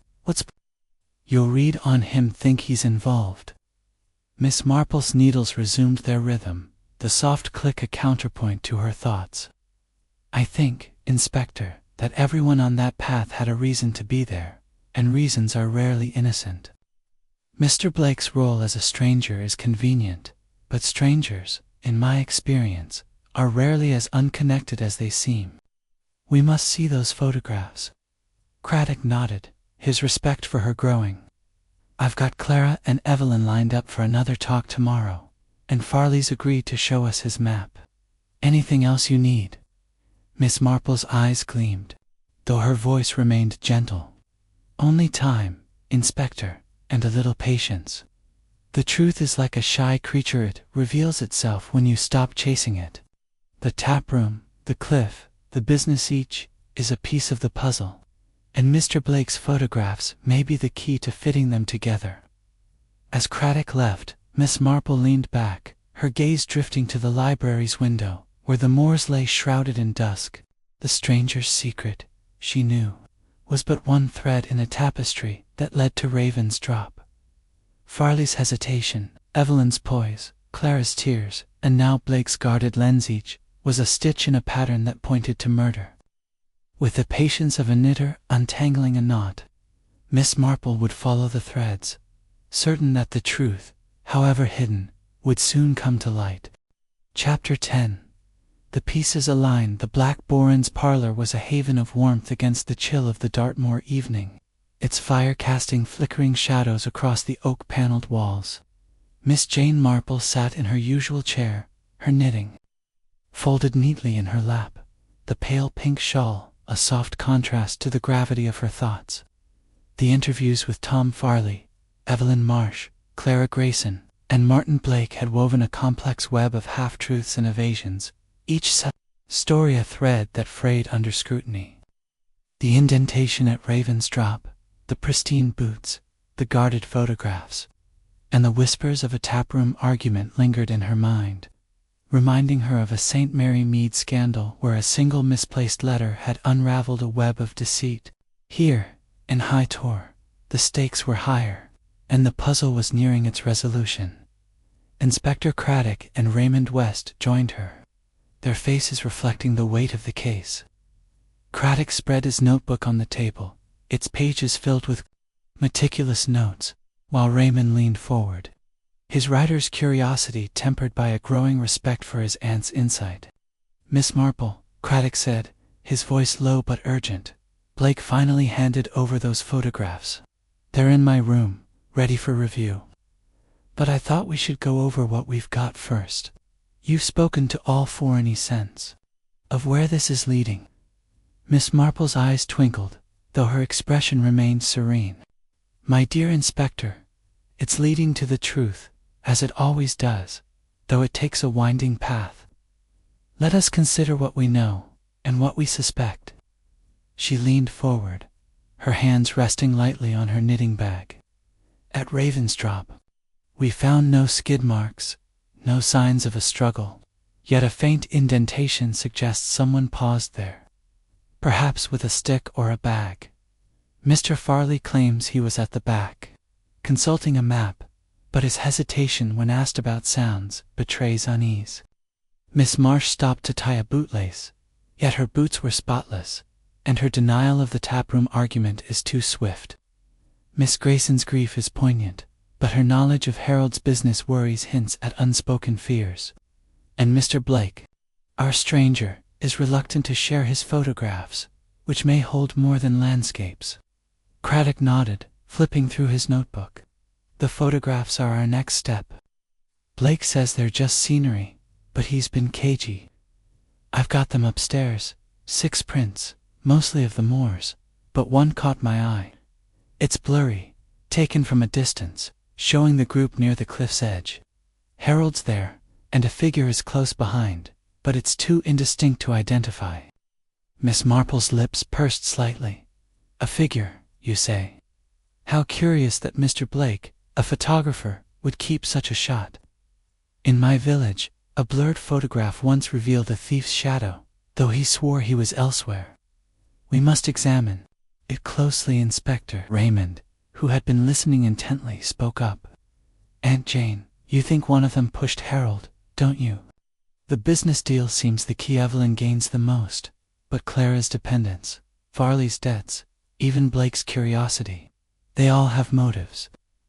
You'll read on him, think he's involved. Miss Marple's needles resumed their rhythm, the soft click a counterpoint to her thoughts. I think, Inspector, that everyone on that path had a reason to be there, and reasons are rarely innocent. Mr. Blake's role as a stranger is convenient, but strangers, in my experience, are rarely as unconnected as they seem. We must see those photographs. Craddock nodded, his respect for her growing. I've got Clara and Evelyn lined up for another talk tomorrow, and Farley's agreed to show us his map. Anything else you need? Miss Marple's eyes gleamed, though her voice remained gentle. Only time, Inspector, and a little patience. The truth is like a shy creature, it reveals itself when you stop chasing it. The taproom, the cliff, the business, each is a piece of the puzzle, and Mr. Blake's photographs may be the key to fitting them together. As Craddock left, Miss Marple leaned back, her gaze drifting to the library's window, where the moors lay shrouded in dusk. The stranger's secret, she knew, was but one thread in a tapestry that led to Raven's drop. Farley's hesitation, Evelyn's poise, Clara's tears, and now Blake's guarded lens each was a stitch in a pattern that pointed to murder. With the patience of a knitter untangling a knot, Miss Marple would follow the threads, certain that the truth, however hidden, would soon come to light. Chapter 10. The pieces aligned. The Black Boran's parlor was a haven of warmth against the chill of the Dartmoor evening, its fire casting flickering shadows across the oak-paneled walls. Miss Jane Marple sat in her usual chair, her knitting folded neatly in her lap, the pale pink shawl a soft contrast to the gravity of her thoughts. The interviews with Tom Farley, Evelyn Marsh, Clara Grayson, and Martin Blake had woven a complex web of half-truths and evasions, each story a thread that frayed under scrutiny. The indentation at Raven's drop, the pristine boots, the guarded photographs, and the whispers of a taproom argument lingered in her mind, reminding her of a St. Mary Mead scandal where a single misplaced letter had unraveled a web of deceit. Here, in High Tor, the stakes were higher, and the puzzle was nearing its resolution. Inspector Craddock and Raymond West joined her, their faces reflecting the weight of the case. Craddock spread his notebook on the table, its pages filled with meticulous notes, while Raymond leaned forward, his writer's curiosity tempered by a growing respect for his aunt's insight. "Miss Marple," Craddock said, his voice low but urgent, "Blake finally handed over those photographs. They're in my room, ready for review. But I thought we should go over what we've got first. You've spoken to all for any sense of where this is leading?" Miss Marple's eyes twinkled, though her expression remained serene. "My dear Inspector, it's leading to the truth, as it always does, though it takes a winding path. Let us consider what we know, and what we suspect." She leaned forward, her hands resting lightly on her knitting bag. "At Ravensdrop, we found no skid marks, no signs of a struggle, yet a faint indentation suggests someone paused there, perhaps with a stick or a bag. Mr. Farley claims he was at the back, consulting a map, but his hesitation when asked about sounds betrays unease." Miss Marsh stopped to tie a bootlace, yet her boots were spotless, and her denial of the taproom argument is too swift. Miss Grayson's grief is poignant, but her knowledge of Harold's business worries hints at unspoken fears. And Mr. Blake, our stranger, is reluctant to share his photographs, which may hold more than landscapes. Craddock nodded, flipping through his notebook. "The photographs are our next step. Blake says they're just scenery, but he's been cagey. I've got them upstairs, 6 prints, mostly of the moors, but one caught my eye. It's blurry, taken from a distance, showing the group near the cliff's edge. Harold's there, and a figure is close behind, but it's too indistinct to identify." Miss Marple's lips pursed slightly. "A figure, you say? How curious that Mr. Blake, a photographer, would keep such a shot. In my village, a blurred photograph once revealed a thief's shadow, though he swore he was elsewhere. We must examine it closely." Inspector Raymond, who had been listening intently, spoke up. "Aunt Jane, you think one of them pushed Harold, don't you? The business deal seems the key. Evelyn gains the most, but Clara's dependence, Farley's debts, even Blake's curiosity, they all have motives."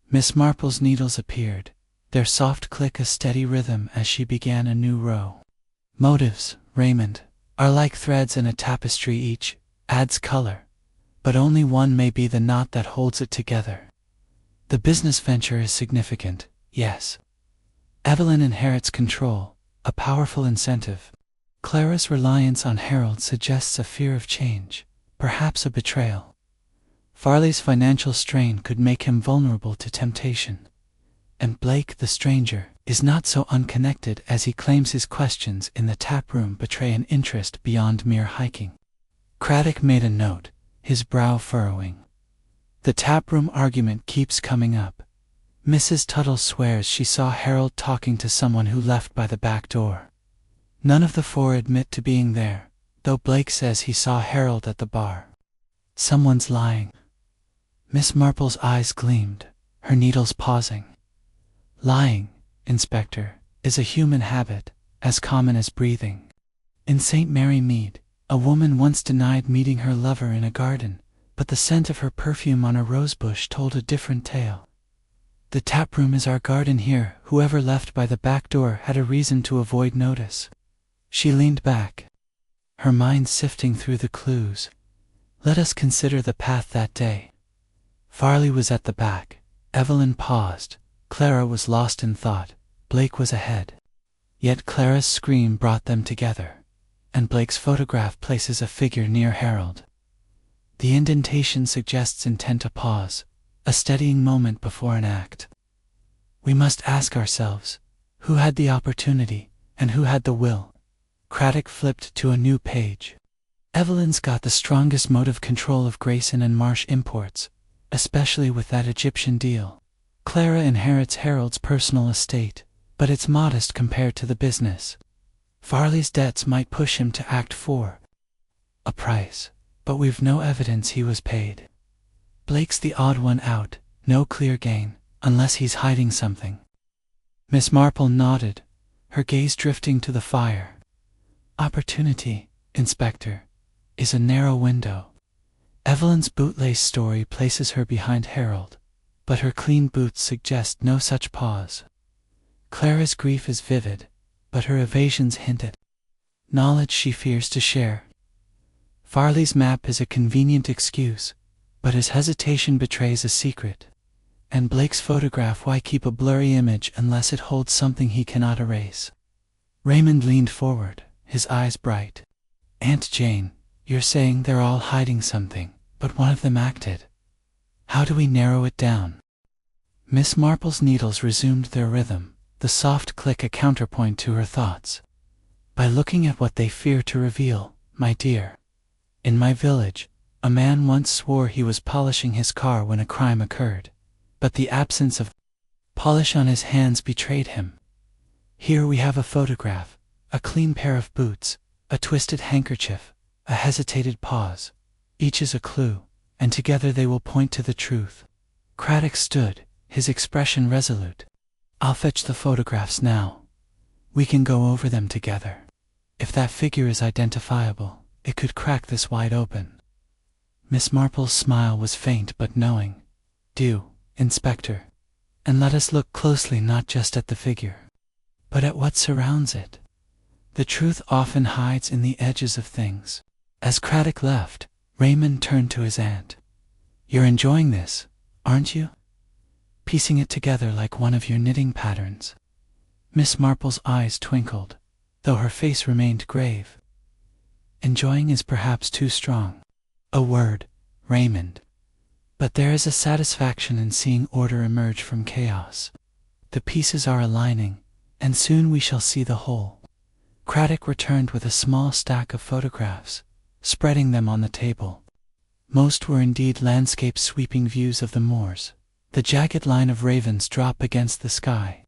Miss Marple's needles appeared, their soft click a steady rhythm as she began a new row. "Motives, Raymond, are like threads in a tapestry. Each adds color, but only one may be the knot that holds it together. The business venture is significant, yes. Evelyn inherits control, a powerful incentive. Clara's reliance on Harold suggests a fear of change, perhaps a betrayal. Farley's financial strain could make him vulnerable to temptation. And Blake, the stranger, is not so unconnected as he claims. His questions in the taproom betray an interest beyond mere hiking." Craddock made a note, his brow furrowing. "The taproom argument keeps coming up. Mrs. Tuttle swears she saw Harold talking to someone who left by the back door. None of the 4 admit to being there, though Blake says he saw Harold at the bar. Someone's lying. Miss Marple's eyes gleamed, her needles pausing. Lying, Inspector, is a human habit, as common as breathing. In St. Mary Mead, a woman once denied meeting her lover in a garden, but the scent of her perfume on a rosebush told a different tale. The taproom is our garden here. Whoever left by the back door had a reason to avoid notice. She leaned back, her mind sifting through the clues. Let us consider the path that day. Farley was at the back. Evelyn paused. Clara was lost in thought. Blake was ahead. Yet Clara's scream brought them together, and Blake's photograph places a figure near Harold. The indentation suggests intent to pause, a steadying moment before an act. We must ask ourselves, who had the opportunity, and who had the will? Craddock flipped to a new page. Evelyn's got the strongest motive control of Grayson and Marsh imports, especially with that Egyptian deal. Clara inherits Harold's personal estate, but it's modest compared to the business. Farley's debts might push him to act for a price, but we've no evidence he was paid. Blake's the odd one out, no clear gain, unless he's hiding something. Miss Marple nodded, her gaze drifting to the fire. Opportunity, Inspector, is a narrow window. Evelyn's bootlace story places her behind Harold, but her clean boots suggest no such pause. Clara's grief is vivid, but her evasions hint at knowledge she fears to share. Farley's map is a convenient excuse, but his hesitation betrays a secret. And Blake's photograph, why keep a blurry image unless it holds something he cannot erase? Raymond leaned forward, his eyes bright. Aunt Jane, you're saying they're all hiding something, but one of them acted. How do we narrow it down? Miss Marple's needles resumed their rhythm, the soft click a counterpoint to her thoughts. By looking at what they fear to reveal, my dear. In my village, a man once swore he was polishing his car when a crime occurred, but the absence of polish on his hands betrayed him. Here we have a photograph, a clean pair of boots, a twisted handkerchief, a hesitated pause. Each is a clue, and together they will point to the truth. Craddock stood, his expression resolute. I'll fetch the photographs now. We can go over them together. If that figure is identifiable, it could crack this wide open. Miss Marple's smile was faint but knowing. Do, Inspector, and let us look closely not just at the figure, but at what surrounds it. The truth often hides in the edges of things. As Craddock left, Raymond turned to his aunt. You're enjoying this, aren't you? Piecing it together like one of your knitting patterns. Miss Marple's eyes twinkled, though her face remained grave. Enjoying is perhaps too strong a word, Raymond. But there is a satisfaction in seeing order emerge from chaos. The pieces are aligning, and soon we shall see the whole. Craddock returned with a small stack of photographs, spreading them on the table. Most were indeed landscape sweeping views of the moors. The jagged line of ravens drop against the sky.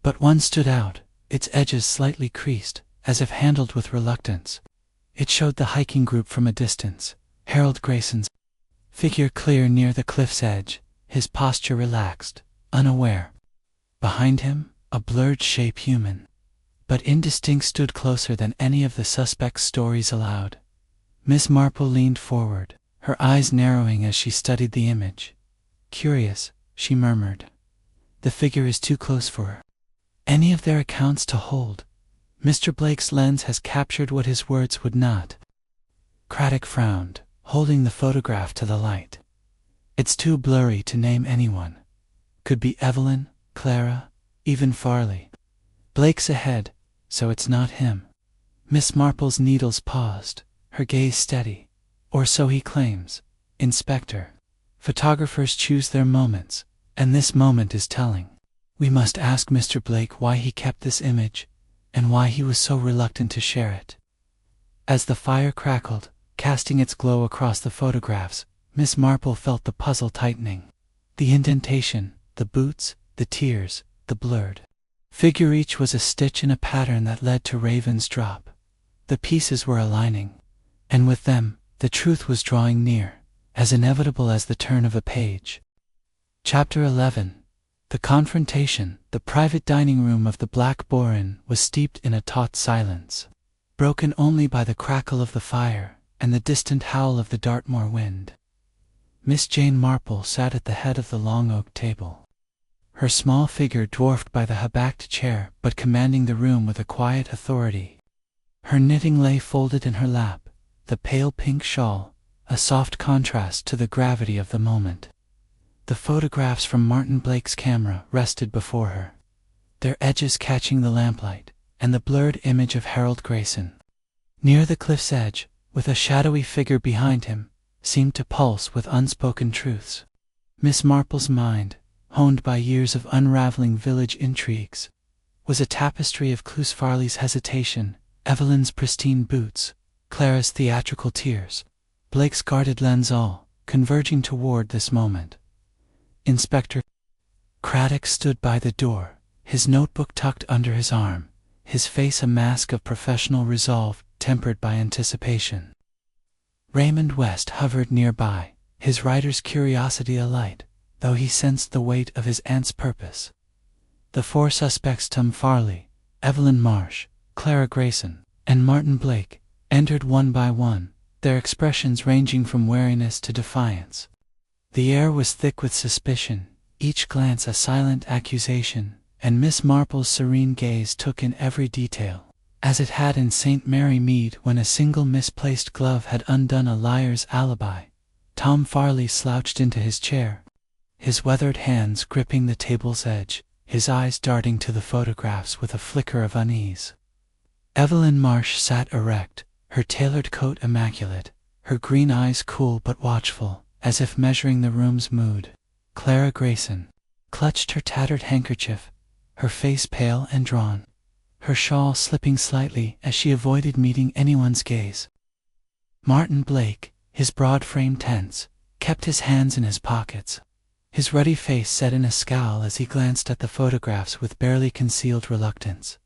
But one stood out, its edges slightly creased, as if handled with reluctance. It showed the hiking group from a distance, Harold Grayson's figure clear near the cliff's edge, his posture relaxed, unaware. Behind him, a blurred shape human, but indistinct, stood closer than any of the suspect's stories allowed. Miss Marple leaned forward, her eyes narrowing as she studied the image. Curious, she murmured. The figure is too close for any of their accounts to hold. Mr. Blake's lens has captured what his words would not. Craddock frowned, holding the photograph to the light. It's too blurry to name anyone. Could be Evelyn, Clara, even Farley. Blake's ahead, so it's not him. Miss Marple's needles paused, her gaze steady. Or so he claims, Inspector. Photographers choose their moments, and this moment is telling. We must ask Mr. Blake why he kept this image, and why he was so reluctant to share it. As the fire crackled, casting its glow across the photographs, Miss Marple felt the puzzle tightening. The indentation, the boots, the tears, the blurred figure, each was a stitch in a pattern that led to Raven's drop. The pieces were aligning, and with them, the truth was drawing near, as inevitable as the turn of a page. Chapter 11. The confrontation. The private dining room of the Black Boar Inn was steeped in a taut silence, broken only by the crackle of the fire and the distant howl of the Dartmoor wind. Miss Jane Marple sat at the head of the long oak table, her small figure dwarfed by the high-backed chair but commanding the room with a quiet authority. Her knitting lay folded in her lap, the pale pink shawl, a soft contrast to the gravity of the moment. The photographs from Martin Blake's camera rested before her, their edges catching the lamplight, and the blurred image of Harold Grayson, near the cliff's edge, with a shadowy figure behind him, seemed to pulse with unspoken truths. Miss Marple's mind, honed by years of unraveling village intrigues, was a tapestry of Cluse Farley's hesitation, Evelyn's pristine boots, Clara's theatrical tears, Blake's guarded lens, all converging toward this moment. Inspector Craddock stood by the door, his notebook tucked under his arm, his face a mask of professional resolve tempered by anticipation. Raymond West hovered nearby, his writer's curiosity alight, though he sensed the weight of his aunt's purpose. The four suspects, Tom Farley, Evelyn Marsh, Clara Grayson, and Martin Blake, entered one by one, their expressions ranging from wariness to defiance. The air was thick with suspicion, each glance a silent accusation, and Miss Marple's serene gaze took in every detail, as it had in St. Mary Mead when a single misplaced glove had undone a liar's alibi. Tom Farley slouched into his chair, his weathered hands gripping the table's edge, his eyes darting to the photographs with a flicker of unease. Evelyn Marsh sat erect, her tailored coat immaculate, her green eyes cool but watchful, as if measuring the room's mood. Clara Grayson clutched her tattered handkerchief, her face pale and drawn, her shawl slipping slightly as she avoided meeting anyone's gaze. Martin Blake, his broad frame tense, kept his hands in his pockets, his ruddy face set in a scowl as he glanced at the photographs with barely concealed reluctance.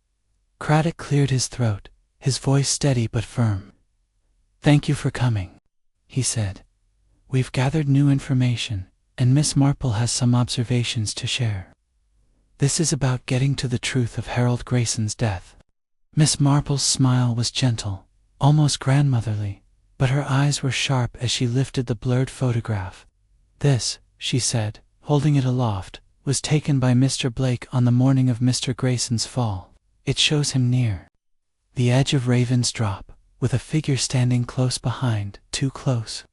Craddock cleared his throat, his voice steady but firm. "Thank you for coming," he said. "We've gathered new information, and Miss Marple has some observations to share. This is about getting to the truth of Harold Grayson's death." Miss Marple's smile was gentle, almost grandmotherly, but her eyes were sharp as she lifted the blurred photograph. "This," she said, holding it aloft, "was taken by Mr. Blake on the morning of Mr. Grayson's fall. It shows him near the edge of Raven's Drop, with a figure standing close behind, too close,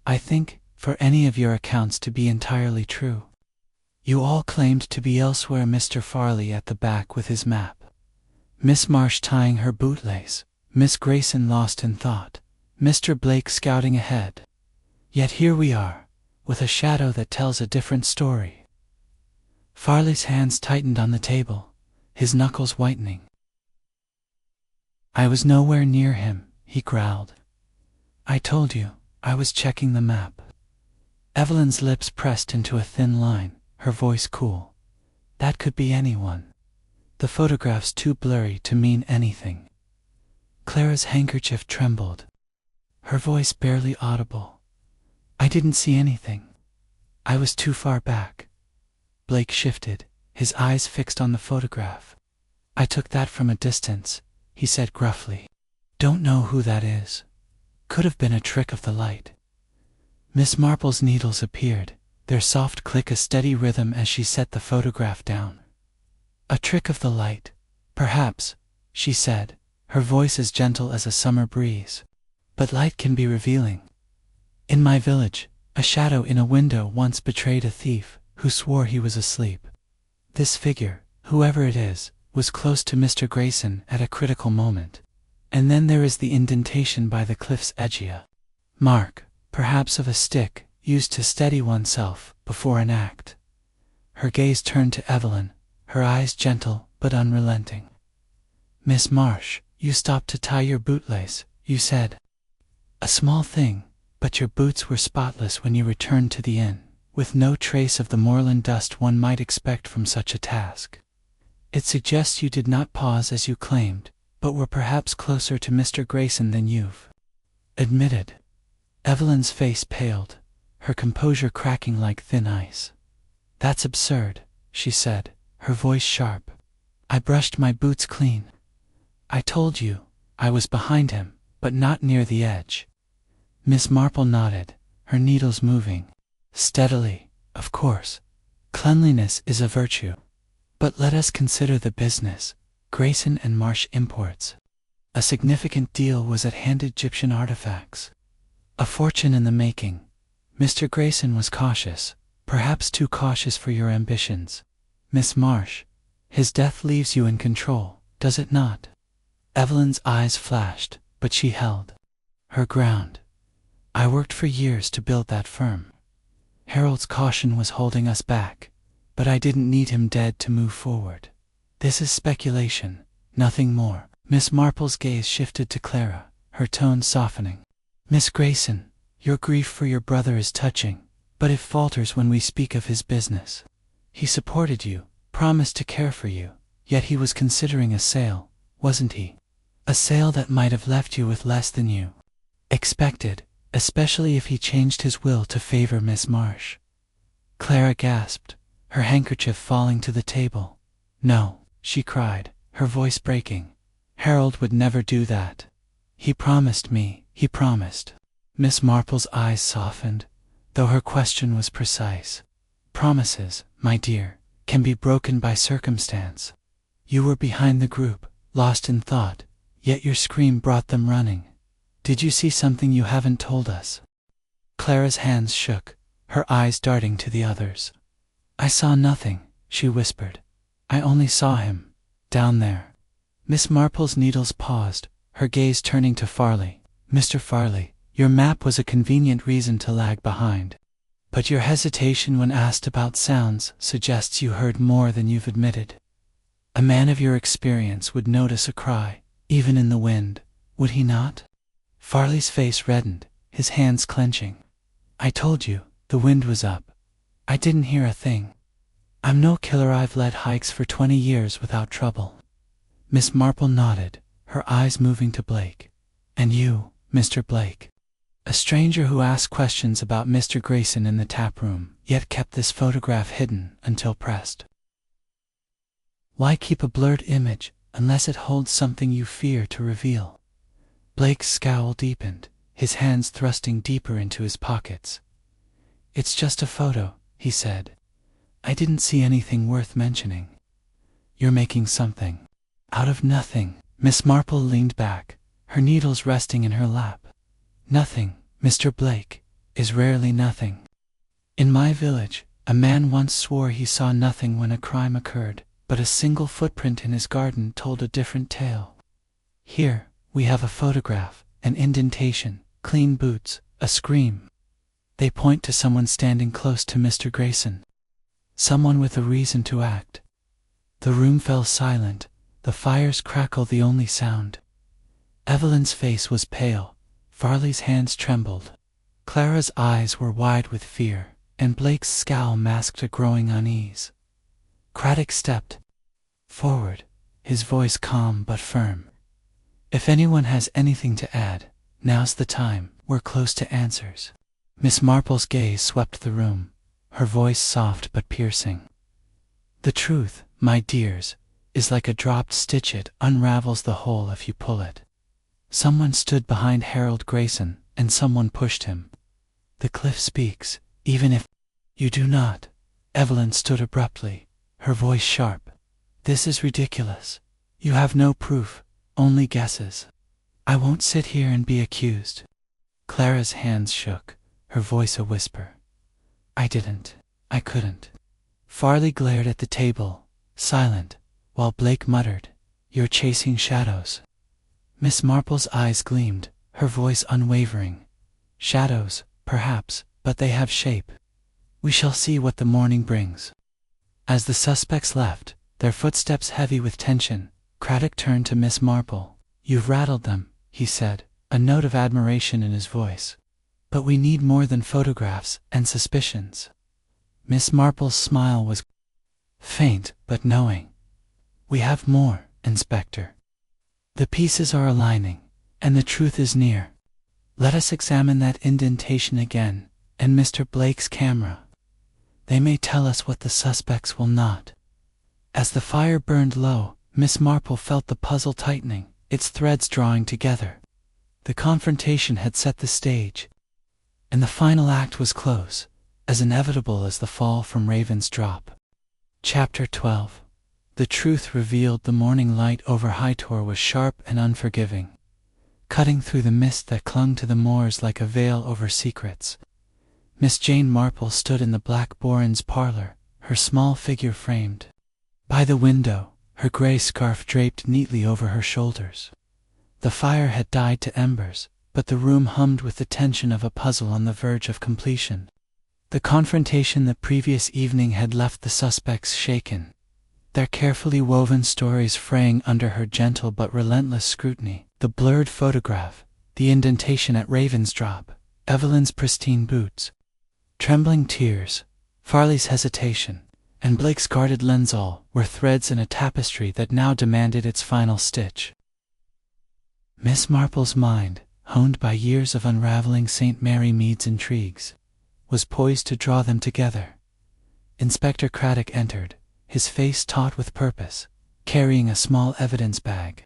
I think, for any of your accounts to be entirely true. You all claimed to be elsewhere, Mr. Farley at the back with his map, Miss Marsh tying her bootlace, Miss Grayson lost in thought, Mr. Blake scouting ahead. Yet here we are, with a shadow that tells a different story." Farley's hands tightened on the table, his knuckles whitening. "I was nowhere near him," he growled. "I told you, I was checking the map." Evelyn's lips pressed into a thin line, her voice cool. "That could be anyone. The photograph's too blurry to mean anything." Clara's handkerchief trembled, her voice barely audible. "I didn't see anything. I was too far back." Blake shifted, his eyes fixed on the photograph. "I took that from a distance," he said gruffly. "Don't know who that is. Could have been a trick of the light." Miss Marple's needles appeared, their soft click a steady rhythm as she set the photograph down. "A trick of the light, perhaps," she said, her voice as gentle as a summer breeze. "But light can be revealing. In my village, a shadow in a window once betrayed a thief who swore he was asleep. This figure, whoever it is, was close to Mr. Grayson at a critical moment. And then there is the indentation by the cliff's edge, a mark, perhaps of a stick, used to steady oneself before an act." Her gaze turned to Evelyn, her eyes gentle but unrelenting. "Miss Marsh, you stopped to tie your bootlace, you said. A small thing, but your boots were spotless when you returned to the inn, with no trace of the moorland dust one might expect from such a task. It suggests you did not pause as you claimed, but we're perhaps closer to Mr. Grayson than you've admitted. Evelyn's face paled, her composure cracking like thin ice. That's absurd, she said, her voice sharp. I brushed my boots clean. I told you, I was behind him, but not near the edge. Miss Marple nodded, her needles moving. Steadily, of course. Cleanliness is a virtue. But let us consider the business. Grayson and Marsh imports. A significant deal was at hand. Egyptian artifacts. A fortune in the making. Mr. Grayson was cautious, perhaps too cautious for your ambitions. Miss Marsh, his death leaves you in control, does it not? Evelyn's eyes flashed, but she held her ground. I worked for years to build that firm. Harold's caution was holding us back, but I didn't need him dead to move forward. This is speculation, nothing more. Miss Marple's gaze shifted to Clara, her tone softening. Miss Grayson, your grief for your brother is touching, but it falters when we speak of his business. He supported you, promised to care for you, yet he was considering a sale, wasn't he? A sale that might have left you with less than you expected, especially if he changed his will to favor Miss Marsh. Clara gasped, her handkerchief falling to the table. No, she cried, her voice breaking. Harold would never do that. He promised me, he promised. Miss Marple's eyes softened, though her question was precise. Promises, my dear, can be broken by circumstance. You were behind the group, lost in thought, yet your scream brought them running. Did you see something you haven't told us? Clara's hands shook, her eyes darting to the others. I saw nothing, she whispered. I only saw him, down there. Miss Marple's needles paused, her gaze turning to Farley. Mr. Farley, your map was a convenient reason to lag behind. But your hesitation when asked about sounds suggests you heard more than you've admitted. A man of your experience would notice a cry, even in the wind, would he not? Farley's face reddened, his hands clenching. I told you, the wind was up. I didn't hear a thing. I'm no killer. I've led hikes for 20 years without trouble. Miss Marple nodded, her eyes moving to Blake. And you, Mr. Blake? A stranger who asked questions about Mr. Grayson in the tap room, yet kept this photograph hidden until pressed. Why keep a blurred image unless it holds something you fear to reveal? Blake's scowl deepened, his hands thrusting deeper into his pockets. It's just a photo, he said. I didn't see anything worth mentioning. You're making something out of nothing. Miss Marple leaned back, her needles resting in her lap. Nothing, Mr. Blake, is rarely nothing. In my village, a man once swore he saw nothing when a crime occurred, but a single footprint in his garden told a different tale. Here, we have a photograph, an indentation, clean boots, a scream. They point to someone standing close to Mr. Grayson. Someone with a reason to act. The room fell silent, the fire's crackle the only sound. Evelyn's face was pale, Farley's hands trembled. Clara's eyes were wide with fear, and Blake's scowl masked a growing unease. Craddock stepped forward, his voice calm but firm. If anyone has anything to add, now's the time. We're close to answers. Miss Marple's gaze swept the room, her voice soft but piercing. The truth, my dears, is like a dropped stitch. It unravels the whole if you pull it. Someone stood behind Harold Grayson, and someone pushed him. The cliff speaks, even if you do not. Evelyn stood abruptly, her voice sharp. This is ridiculous. You have no proof, only guesses. I won't sit here and be accused. Clara's hands shook, her voice a whisper. I didn't. I couldn't. Farley glared at the table, silent, while Blake muttered, You're chasing shadows. Miss Marple's eyes gleamed, her voice unwavering. Shadows, perhaps, but they have shape. We shall see what the morning brings. As the suspects left, their footsteps heavy with tension, Craddock turned to Miss Marple. You've rattled them, he said, a note of admiration in his voice. But we need more than photographs and suspicions. Miss Marple's smile was faint but knowing. We have more, Inspector. The pieces are aligning, and the truth is near. Let us examine that indentation again, and Mr. Blake's camera. They may tell us what the suspects will not. As the fire burned low, Miss Marple felt the puzzle tightening, its threads drawing together. The confrontation had set the stage, and the final act was close, as inevitable as the fall from Raven's drop. Chapter 12. The truth revealed. The morning light over High Tor was sharp and unforgiving, cutting through the mist that clung to the moors like a veil over secrets. Miss Jane Marple stood in the Black Boran's parlor, her small figure framed by the window, her gray scarf draped neatly over her shoulders. The fire had died to embers, but the room hummed with the tension of a puzzle on the verge of completion. The confrontation the previous evening had left the suspects shaken, their carefully woven stories fraying under her gentle but relentless scrutiny. The blurred photograph, the indentation at Raven's drop, Evelyn's pristine boots, trembling tears, Farley's hesitation, and Blake's guarded lens all were threads in a tapestry that now demanded its final stitch. Miss Marple's mind, honed by years of unraveling St. Mary Mead's intrigues, was poised to draw them together. Inspector Craddock entered, his face taut with purpose, carrying a small evidence bag.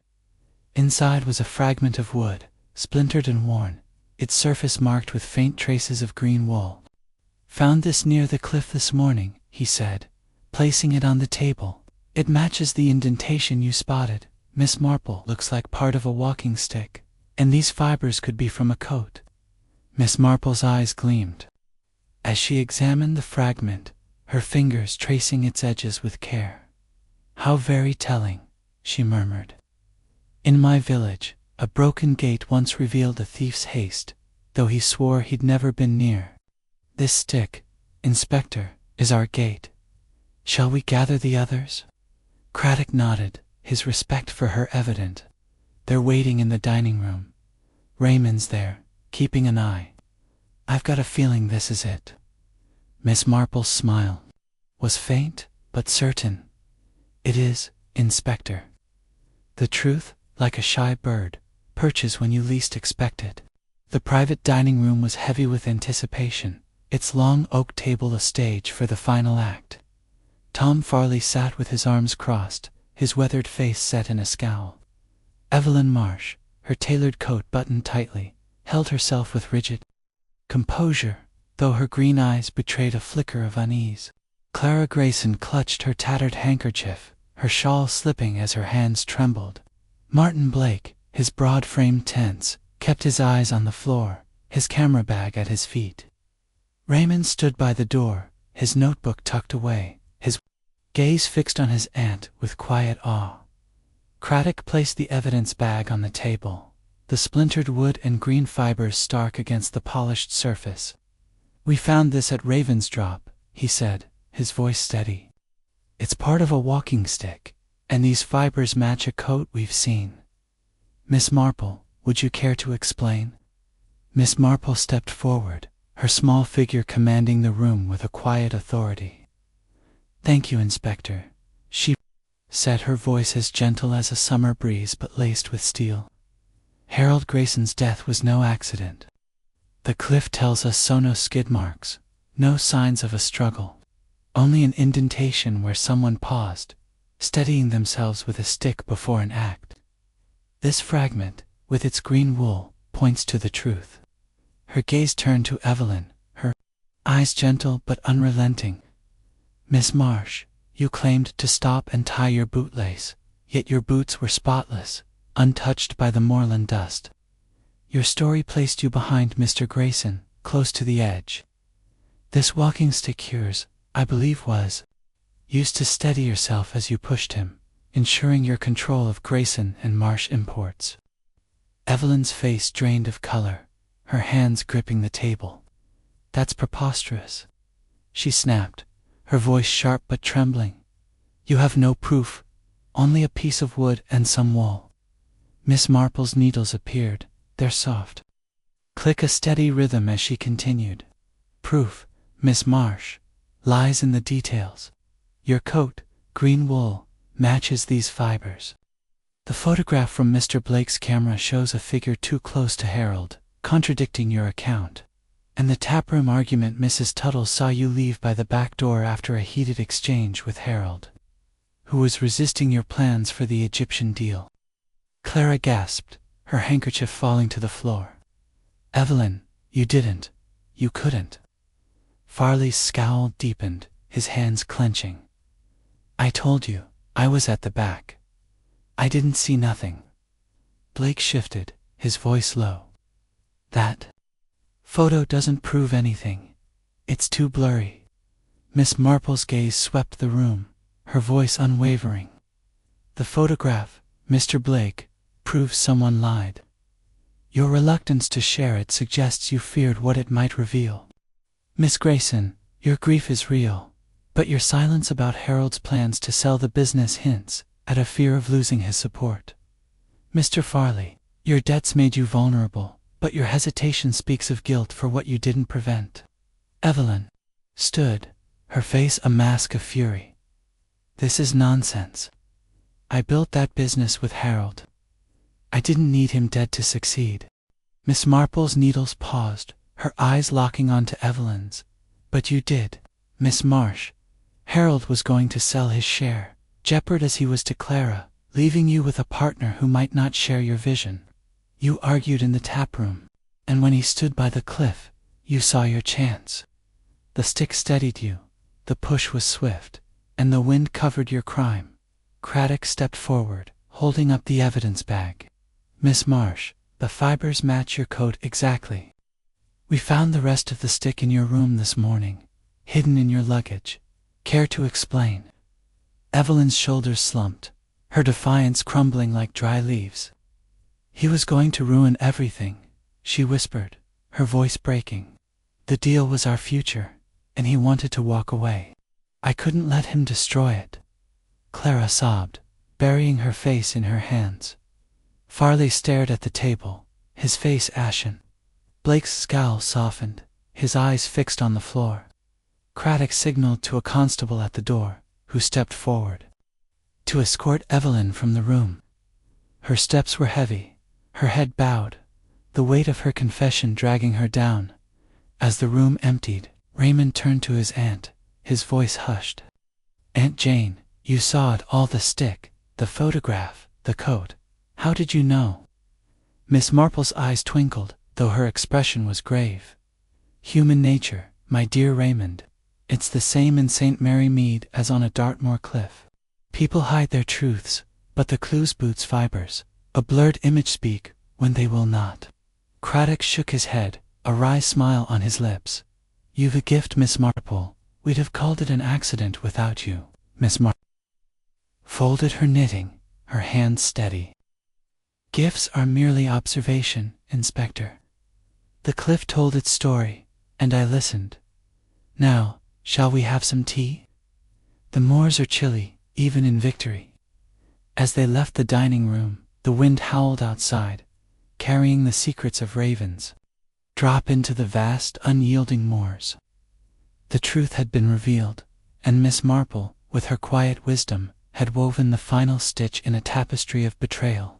Inside was a fragment of wood, splintered and worn, its surface marked with faint traces of green wool. "Found this near the cliff this morning," he said, placing it on the table. "It matches the indentation you spotted, Miss Marple. Looks like part of a walking stick, and these fibers could be from a coat." Miss Marple's eyes gleamed as she examined the fragment, her fingers tracing its edges with care. "How very telling," she murmured. "In my village, a broken gate once revealed a thief's haste, though he swore he'd never been near. This stick, Inspector, is our gate. Shall we gather the others?" Craddock nodded, his respect for her evident. "They're waiting in the dining room. Raymond's there, keeping an eye. I've got a feeling this is it." Miss Marple's smile was faint, but certain. "It is, Inspector. The truth, like a shy bird, perches when you least expect it." The private dining room was heavy with anticipation, its long oak table a stage for the final act. Tom Farley sat with his arms crossed, his weathered face set in a scowl. Evelyn Marsh, her tailored coat buttoned tightly, held herself with rigid composure, though her green eyes betrayed a flicker of unease. Clara Grayson clutched her tattered handkerchief, her shawl slipping as her hands trembled. Martin Blake, his broad frame tense, kept his eyes on the floor, his camera bag at his feet. Raymond stood by the door, his notebook tucked away, his gaze fixed on his aunt with quiet awe. Craddock placed the evidence bag on the table, the splintered wood and green fibers stark against the polished surface. "We found this at Raven's drop," he said, his voice steady. "It's part of a walking stick, and these fibers match a coat we've seen. Miss Marple, would you care to explain?" Miss Marple stepped forward, her small figure commanding the room with a quiet authority. "Thank you, Inspector," she said, her voice as gentle as a summer breeze but laced with steel. "Harold Grayson's death was no accident. The cliff tells us so. No skid marks, no signs of a struggle, only an indentation where someone paused, steadying themselves with a stick before an act. This fragment, with its green wool, points to the truth." Her gaze turned to Evelyn, her eyes gentle but unrelenting. "Miss Marsh, you claimed to stop and tie your bootlace, yet your boots were spotless, untouched by the moorland dust. Your story placed you behind Mr. Grayson, close to the edge. This walking stick yours, I believe, was used to steady yourself as you pushed him, ensuring your control of Grayson and Marsh imports." Evelyn's face drained of color, her hands gripping the table. "That's preposterous," she snapped, her voice sharp but trembling. "You have no proof, only a piece of wood and some wool." Miss Marple's needles appeared, their soft click a steady rhythm as she continued. "Proof, Miss Marsh, lies in the details. Your coat, green wool, matches these fibers. The photograph from Mr. Blake's camera shows a figure too close to Harold, contradicting your account. And the taproom argument, Mrs. Tuttle saw you leave by the back door after a heated exchange with Harold, who was resisting your plans for the Egyptian deal. Clara gasped, her handkerchief falling to the floor. Evelyn, you didn't. You couldn't. Farley's scowl deepened, his hands clenching. I told you, I was at the back. I didn't see nothing. Blake shifted, his voice low. That photo doesn't prove anything. It's too blurry. Miss Marple's gaze swept the room, her voice unwavering. The photograph, Mr. Blake, proves someone lied. Your reluctance to share it suggests you feared what it might reveal. Miss Grayson, your grief is real, but your silence about Harold's plans to sell the business hints at a fear of losing his support. Mr. Farley, your debts made you vulnerable, but your hesitation speaks of guilt for what you didn't prevent. Evelyn stood, her face a mask of fury. This is nonsense. I built that business with Harold. I didn't need him dead to succeed. Miss Marple's needles paused, her eyes locking onto Evelyn's. But you did, Miss Marsh. Harold was going to sell his share, jeopard as he was to Clara, leaving you with a partner who might not share your vision. You argued in the taproom, and when he stood by the cliff, you saw your chance. The stick steadied you, the push was swift, and the wind covered your crime. Craddock stepped forward, holding up the evidence bag. Miss Marsh, the fibers match your coat exactly. We found the rest of the stick in your room this morning, hidden in your luggage. Care to explain? Evelyn's shoulders slumped, her defiance crumbling like dry leaves. He was going to ruin everything, she whispered, her voice breaking. The deal was our future, and he wanted to walk away. I couldn't let him destroy it. Clara sobbed, burying her face in her hands. Farley stared at the table, his face ashen. Blake's scowl softened, his eyes fixed on the floor. Craddock signaled to a constable at the door, who stepped forward to escort Evelyn from the room. Her steps were heavy, her head bowed, the weight of her confession dragging her down. As the room emptied, Raymond turned to his aunt, his voice hushed. Aunt Jane, you saw it all, the stick, the photograph, the coat. How did you know? Miss Marple's eyes twinkled, though her expression was grave. Human nature, my dear Raymond. It's the same in St. Mary Mead as on a Dartmoor cliff. People hide their truths, but the clues boots fibers. A blurred image speak when they will not. Craddock shook his head, a wry smile on his lips. You've a gift, Miss Marple. We'd have called it an accident without you. Miss Marple folded her knitting, her hands steady. Gifts are merely observation, Inspector. The cliff told its story, and I listened. Now, shall we have some tea? The moors are chilly, even in victory. As they left the dining room, the wind howled outside, carrying the secrets of ravens. Drop into the vast, unyielding moors. The truth had been revealed, and Miss Marple, with her quiet wisdom, had woven the final stitch in a tapestry of betrayal.